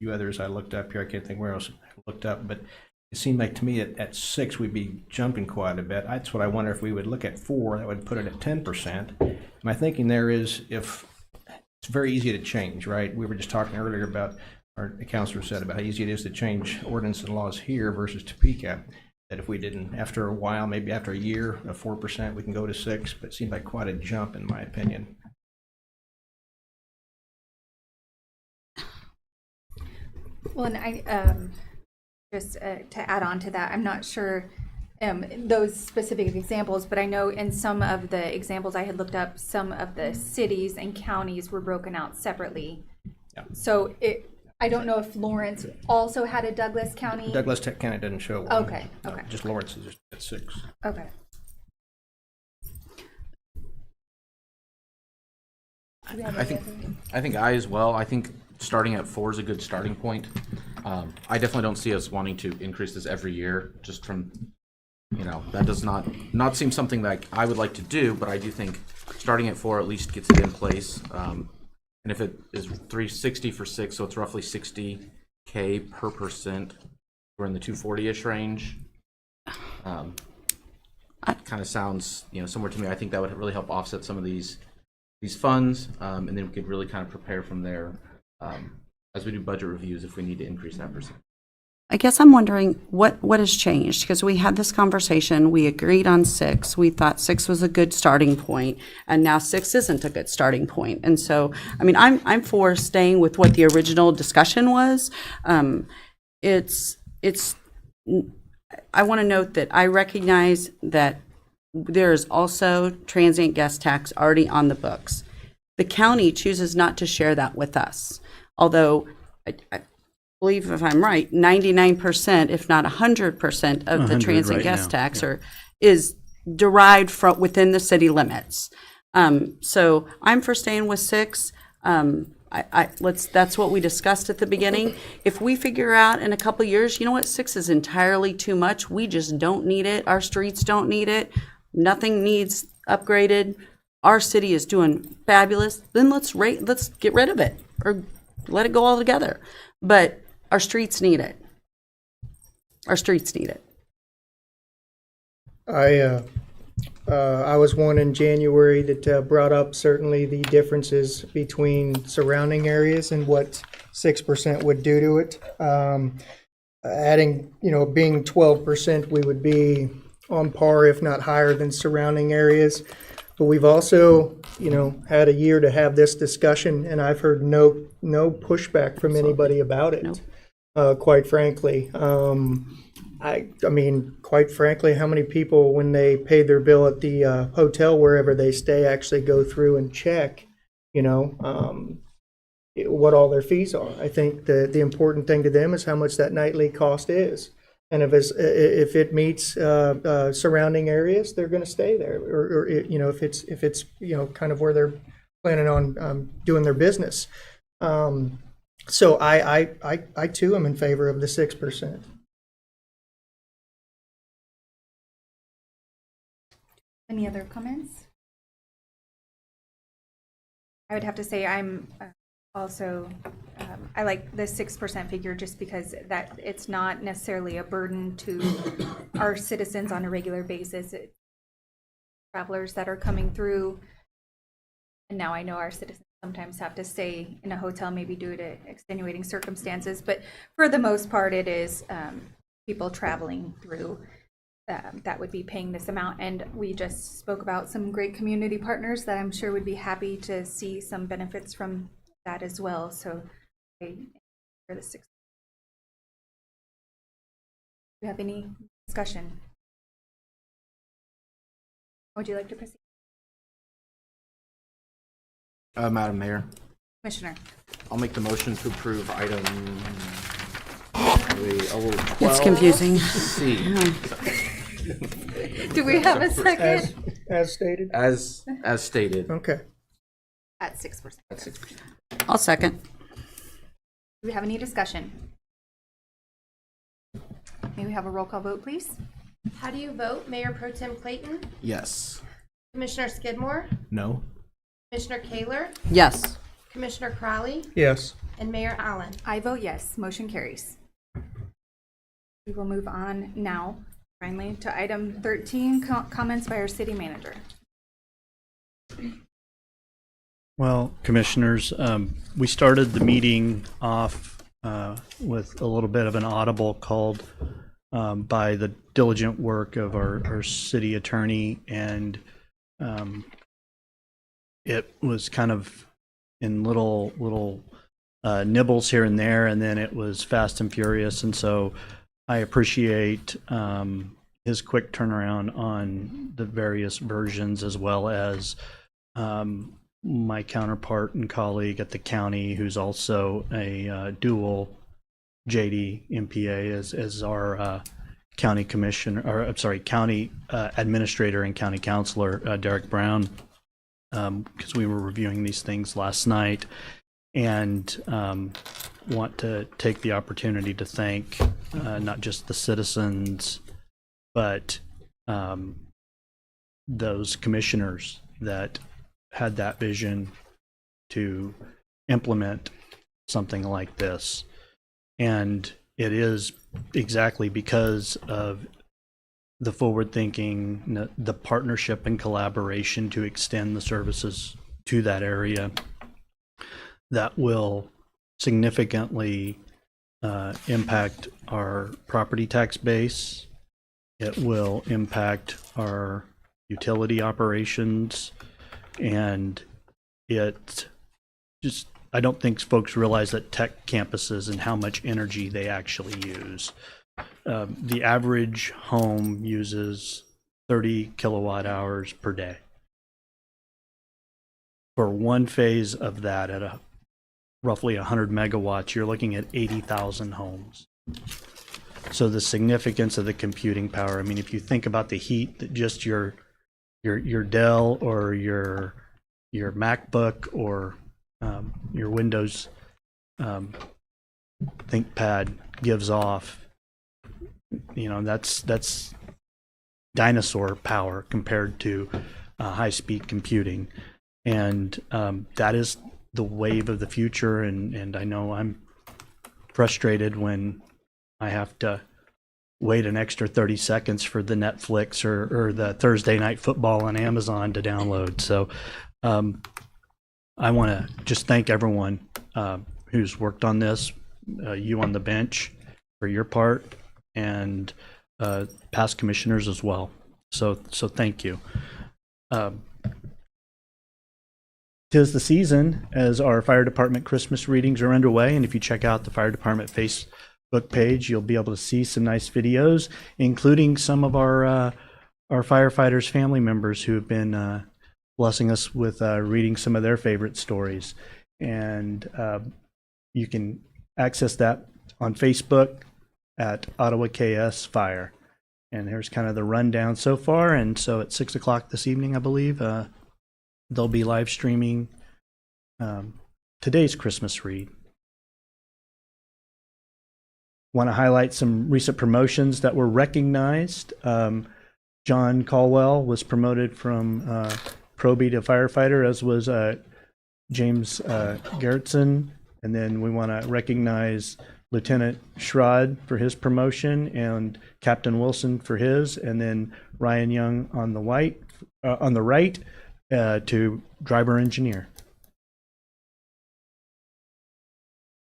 Few others I looked up here. I can't think where else I looked up, but it seemed like to me at 6 we'd be jumping quite a bit. That's what I wonder if we would look at 4. That would put it at 10%. My thinking there is if it's very easy to change, right? We were just talking earlier about, the counselor said about how easy it is to change ordinance and laws here versus Topeka. That if we didn't, after a while, maybe after a year of 4%, we can go to 6, but it seemed like quite a jump in my opinion. Well, and I, just to add on to that, I'm not sure those specific examples, but I know in some of the examples I had looked up, some of the cities and counties were broken out separately. Yeah. So I don't know if Lawrence also had a Douglas County. Douglas County doesn't show one. Okay, okay. Just Lawrence is just at 6. Okay. I think I as well. I think starting at 4 is a good starting point. I definitely don't see us wanting to increase this every year, just from, that does not seem something that I would like to do, but I do think starting at 4 at least gets it in place. And if it is 360 for 6, so it's roughly 60K per percent. We're in the 240-ish range. Kind of sounds, somewhere to me. I think that would really help offset some of these funds, and then we could really kind of prepare from there as we do budget reviews if we need to increase that percent. I guess I'm wondering what has changed, because we had this conversation, we agreed on 6, we thought 6 was a good starting point, and now 6 isn't a good starting point. And so, I mean, I'm for staying with what the original discussion was. I want to note that I recognize that there is also transient guest tax already on the books. The county chooses not to share that with us, although I believe, if I'm right, 99%, if not 100% of the transient right guest now, tax is derived from within the city limits. So I'm for staying with 6. That's what we discussed at the beginning. If we figure out in a couple of years, 6 is entirely too much, we just don't need it, our streets don't need it, nothing needs upgraded, our city is doing fabulous, then let's get rid of it or let it go altogether. But our streets need it. Our streets need it. I was one in January that brought up certainly the differences between surrounding areas and what 6% would do to it. Adding, being 12%, we would be on par, if not higher than surrounding areas. But we've also, had a year to have this discussion, and I've heard no pushback from anybody about it. Quite frankly, I mean, quite frankly, how many people, when they pay their bill at the hotel wherever they stay, actually go through and check, what all their fees are? I think the important thing to them is how much that nightly cost is, and if it meets surrounding areas, they're going to stay there, or if it's kind of where they're planning on doing their business. So I too am in favor of the 6%. Any other comments? I would have to say I'm also, I like the 6% figure just because that it's not necessarily a burden to our citizens on a regular basis. travelers that are coming through. And now I know our citizens sometimes have to stay in a hotel, maybe due to extenuating circumstances, but for the most part, it is people traveling through that would be paying this amount. And we just spoke about some great community partners that I'm sure would be happy to see some benefits from that as well. So for the 6th. Do you have any discussion? Would you like to proceed? Madam Mayor, Commissioner. I'll make the motion to approve item. It's confusing. C. Do we have a second? As stated? As stated. Okay. At 6%. At 6%. I'll second. Do we have any discussion? May we have a roll call vote, please? How do you vote? Mayor Pro Tem Clayton? Yes. Commissioner Skidmore? No. Commissioner Kaler? Yes. Commissioner Crowley? Yes. And Mayor Allen? I vote yes. Motion carries. We will move on now, finally, to item 13, comments by our city manager. Well, commissioners, we started the meeting off with a little bit of an audible called by the diligent work of our city attorney, and it was kind of in little nibbles here and there, and then it was fast and furious. And so I appreciate his quick turnaround on the various versions, as well as my counterpart and colleague at the county, who's also a dual JD MPA as our county commissioner, or I'm sorry, county administrator and county councilor, Derek Brown, because we were reviewing these things last night, and want to take the opportunity to thank not just the citizens, but those commissioners that had that vision to implement something like this. And it is exactly because of the forward thinking, the partnership and collaboration to extend the services to that area that will significantly impact our property tax base. It will impact our utility operations, and it just, I don't think folks realize that tech campuses and how much energy they actually use. The average home uses 30 kilowatt hours per day. For one phase of that at roughly 100 megawatts, you're looking at 80,000 homes. So the significance of the computing power, I mean, if you think about the heat that just your Dell or your MacBook or your Windows ThinkPad gives off, you know, that's dinosaur power compared to high-speed computing, and that is the wave of the future. And I know I'm frustrated when I have to wait an extra 30 seconds for the Netflix or the Thursday Night Football on Amazon to download. So I want to just thank everyone who's worked on this, you on the bench for your part, and past commissioners as well. So thank you. 'Tis the season as our fire department Christmas readings are underway, and if you check out the fire department Facebook page, you'll be able to see some nice videos, including some of our firefighters' family members who have been blessing us with reading some of their favorite stories. And you can access that on Facebook at Ottawa KS Fire. And here's kind of the rundown so far. And so at 6 o'clock this evening, I believe, they'll be live streaming today's Christmas read. Want to highlight some recent promotions that were recognized. John Caldwell was promoted from probie to firefighter, as was James Gerritsen. And then we want to recognize Lieutenant RHID for his promotion, and Captain Wilson for his, and then Ryan Young on the white on the right to driver engineer.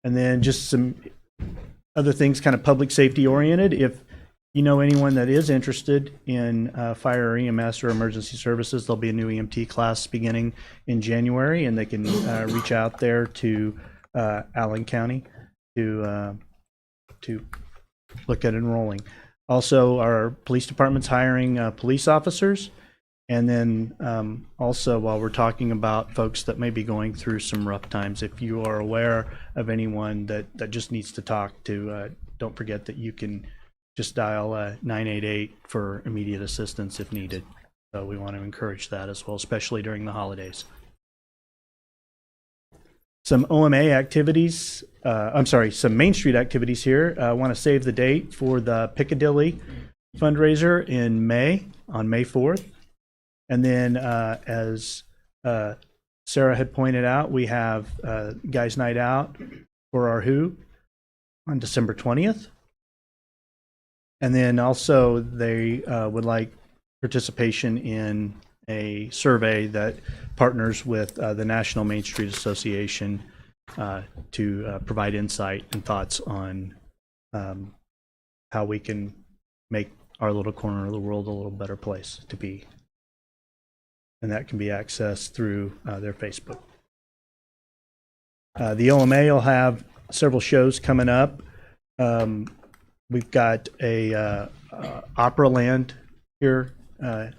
And then just some other things kind of public safety oriented. If you know anyone that is interested in fire or EMS or emergency services, there'll be a new EMT class beginning in January, and they can reach out there to Allen County to look at enrolling. Also, our police department's hiring police officers. And then also, while we're talking about folks that may be going through some rough times, if you are aware of anyone that just needs to talk to, don't forget that you can just dial 988 for immediate assistance if needed. So we want to encourage that as well, especially during the holidays. Some OMA activities, some Main Street activities here. I want to save the date for the Piccadilly fundraiser in May, on May 4th. And then, as Sarah had pointed out, we have Guys Night Out for our Who on December 20th. And then also they would like participation in a survey that partners with the National Main Street Association to provide insight and thoughts on how we can make our little corner of the world a little better place to be. And that can be accessed through their Facebook. The OMA will have several shows coming up. We've got a Opera Land here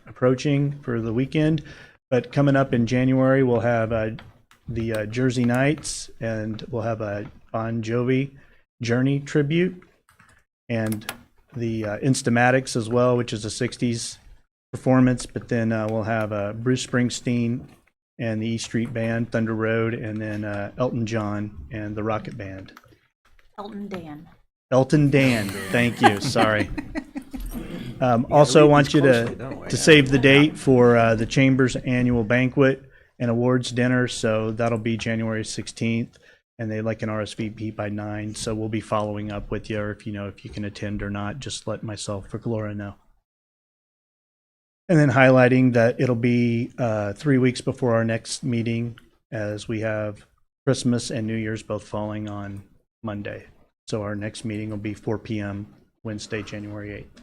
approaching for the weekend, but coming up in January we'll have the Jersey Nights, and we'll have a Bon Jovi Journey tribute, and the Instamatics as well, which is a 60s performance. But then we'll have Bruce Springsteen and the E Street Band, Thunder Road, and then Elton John and the Rocket Band. Elton Dan, thank you. Sorry. Also want you to save the date for the Chamber's annual banquet and awards dinner. So that'll be January 16th, and they'd like an RSVP by 9. So we'll be following up with you, or if you can attend or not, just let myself or Gloria know. And then highlighting that it'll be 3 weeks before our next meeting, as we have Christmas and New Year's both falling on Monday. So our next meeting will be 4 p.m. Wednesday, January 8th.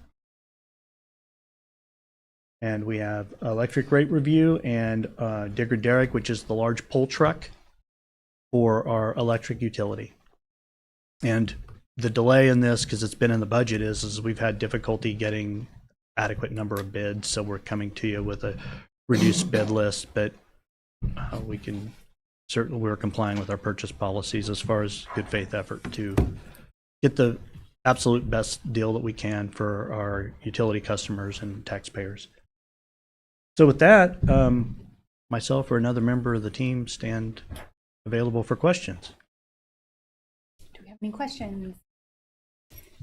And we have electric rate review and Digger Derrick, which is the large pull truck for our electric utility. And the delay in this, because it's been in the budget, is we've had difficulty getting adequate number of bids. So we're coming to you with a reduced bid list, but we can certainly, we're complying with our purchase policies as far as good faith effort to get the absolute best deal that we can for our utility customers and taxpayers. So with that, myself or another member of the team stand available for questions. Do we have any questions?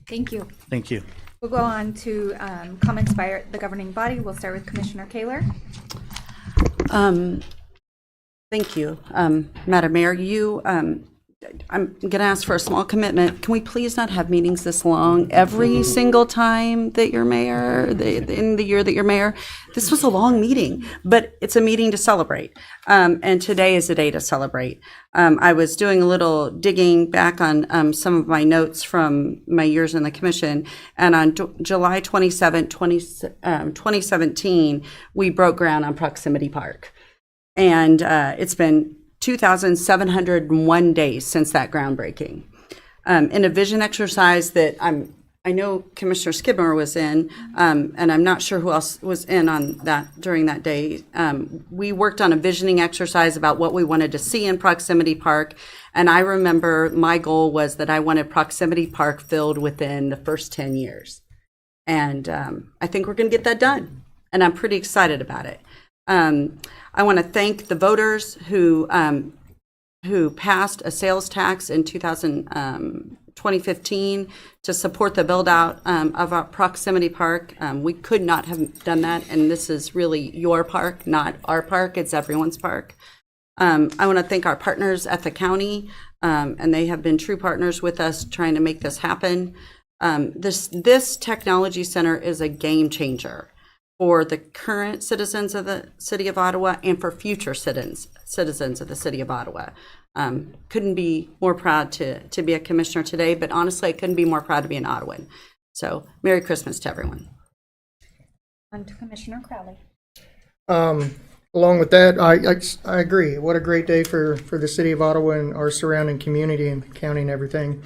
Thank you. Thank you. We'll go on to comments by the governing body. We'll start with Commissioner Kaler. Thank you, Madam Mayor. I'm going to ask for a small commitment. Can we please not have meetings this long every single time that you're mayor, in the year that you're mayor? This was a long meeting, but it's a meeting to celebrate. And today is a day to celebrate. I was doing a little digging back on some of my notes from my years in the commission. And on July 27, 2017, we broke ground on Proximity Park. And it's been 2,701 days since that groundbreaking. In a vision exercise that I know Commissioner Skidmore was in, and I'm not sure who else was in on that during that day. We worked on a visioning exercise about what we wanted to see in Proximity Park. And I remember my goal was that I wanted Proximity Park filled within the first 10 years. And I think we're going to get that done. And I'm pretty excited about it. I want to thank the voters who passed a sales tax in 2015 to support the build out of our Proximity Park. We could not have done that, and this is really your park, not our park. It's everyone's park. I want to thank our partners at the county, and they have been true partners with us trying to make this happen. This technology center is a game changer. for the current citizens of the city of Ottawa and for future citizens of the city of Ottawa. Couldn't be more proud to be a commissioner today, but honestly, I couldn't be more proud to be an Ottawan. So Merry Christmas to everyone. On to Commissioner Crowley. Along with that, I agree. What a great day for the city of Ottawa and our surrounding community and county and everything.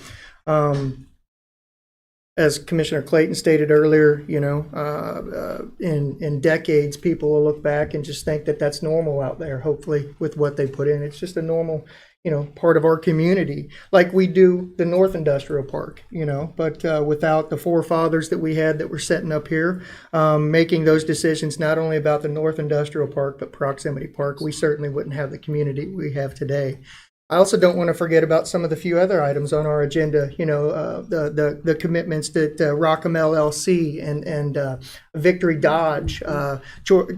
As Commissioner Clayton stated earlier, you know, in decades, people will look back and just think that that's normal out there, hopefully, with what they put in. It's just a normal, you know, part of our community, like we do the North Industrial Park, you know, but without the forefathers that we had that were setting up here, making those decisions not only about the North Industrial Park, but Proximity Park, we certainly wouldn't have the community we have today. I also don't want to forget about some of the few other items on our agenda, you know, the commitments that Rockham LLC and Victory Dodge,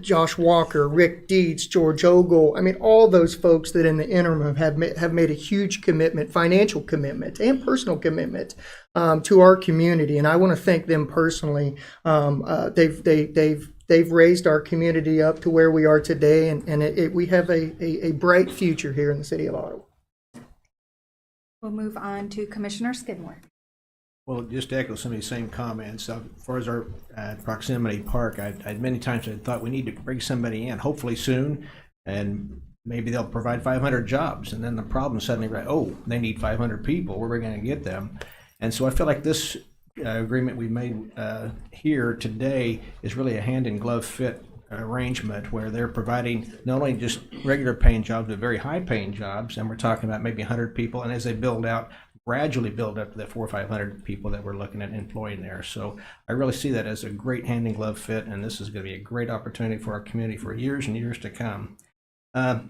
Josh Walker, Rick Dietz, George Ogle. I mean, all those folks that in the interim have made a huge commitment, financial commitment and personal commitment to our community. And I want to thank them personally. They've raised our community up to where we are today, and we have a bright future here in the city of Ottawa. We'll move on to Commissioner Skidmore. Well, just to echo some of these same comments, as far as our Proximity Park, I'd many times I thought we need to bring somebody in, hopefully soon, and maybe they'll provide 500 jobs. And then the problem suddenly, right, oh, they need 500 people. Where are we going to get them? And so I feel like this agreement we made here today is really a hand-in-glove fit arrangement where they're providing not only just regular paying jobs, but very high paying jobs. And we're talking about maybe 100 people. And as they build out, gradually build up to the 400 or 500 people that we're looking at employing there. So I really see that as a great hand-in-glove fit. And this is going to be a great opportunity for our community for years and years to come. I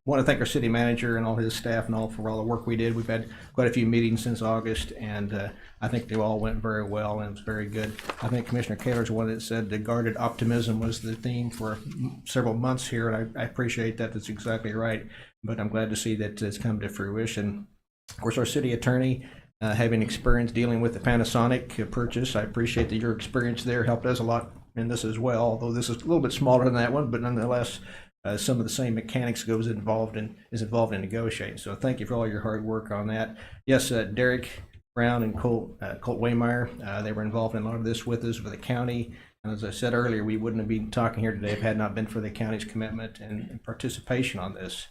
want to thank our city manager and all his staff and all for all the work we did. We've had quite a few meetings since August, and I think they all went very well, and it was very good. I think Commissioner Kaler's one that said the guarded optimism was the theme for several months here, and I appreciate that. That's exactly right. But I'm glad to see that it's come to fruition. Of course, our city attorney, having experience dealing with the Panasonic purchase, I appreciate that your experience there helped us a lot in this as well, although this is a little bit smaller than that one, but nonetheless, some of the same mechanics is involved in negotiating. So thank you for all your hard work on that. Yes, Derek Brown and Colt Waymeyer, they were involved in a lot of this with us, with the county. And as I said earlier, we wouldn't have been talking here today if it had not been for the county's commitment and participation on this.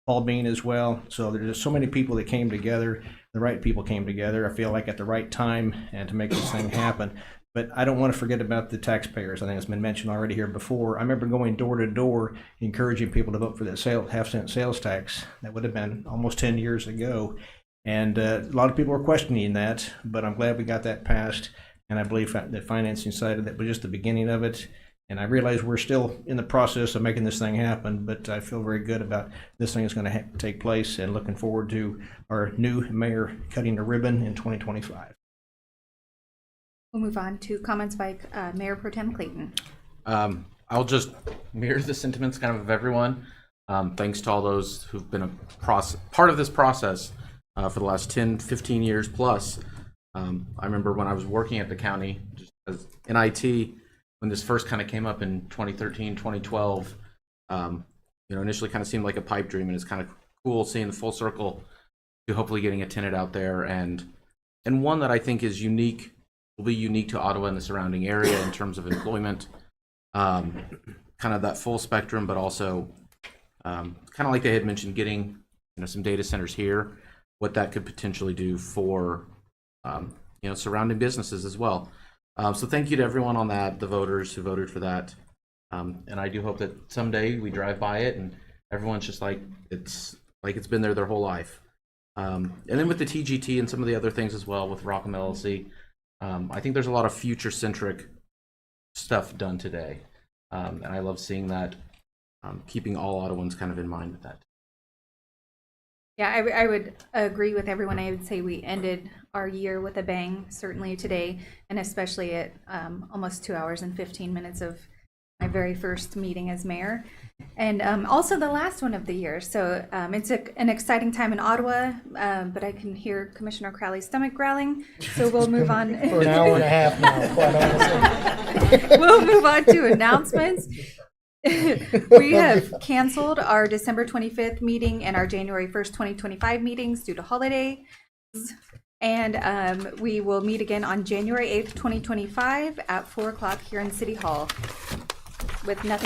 Paul Bean as well. So there's just so many people that came together. The right people came together, I feel like, at the right time and to make this thing happen. But I don't want to forget about the taxpayers. I think it's been mentioned already here before. I remember going door to door, encouraging people to vote for that half-cent sales tax. That would have been almost 10 years ago. And a lot of people were questioning that, but I'm glad we got that passed. And I believe the financing side of that was just the beginning of it. And I realize we're still in the process of making this thing happen, but I feel very good about this thing is going to take place and looking forward to our new mayor cutting the ribbon in 2025. We'll move on to comments by Mayor Pro Tem Clayton. I'll just mirror the sentiments kind of everyone. Thanks to all those who've been a part of this process for the last 10, 15 years plus. I remember when I was working at the county just as in IT, when this first kind of came up in 2013, 2012, initially kind of seemed like a pipe dream, and it's kind of cool seeing the full circle to hopefully getting a tenant out there, and one that I think is unique, will be unique to Ottawa and the surrounding area in terms of employment, kind of that full spectrum, but also kind of like they had mentioned, getting some data centers here, what that could potentially do for surrounding businesses as well. So thank you to everyone on that, the voters who voted for that. And I do hope that someday we drive by it and everyone's just like it's been there their whole life. And then with the TGT and some of the other things as well with Rockham LLC, I think there's a lot of future-centric stuff done today. And I love seeing that, keeping all Ottawans kind of in mind with that. Yeah, I would agree with everyone. I would say we ended our year with a bang, certainly today, and especially at almost 2 hours and 15 minutes of my very first meeting as mayor. And also the last one of the year. So it's an exciting time in Ottawa, but I can hear Commissioner Crowley's stomach growling. So we'll move on. For an hour and a half now, quite honestly. We'll move on to announcements. We have canceled our December 25th meeting and our January 1st, 2025 meetings due to holidays. And we will meet again on January 8th, 2025 at 4 o'clock here in City Hall with nothing.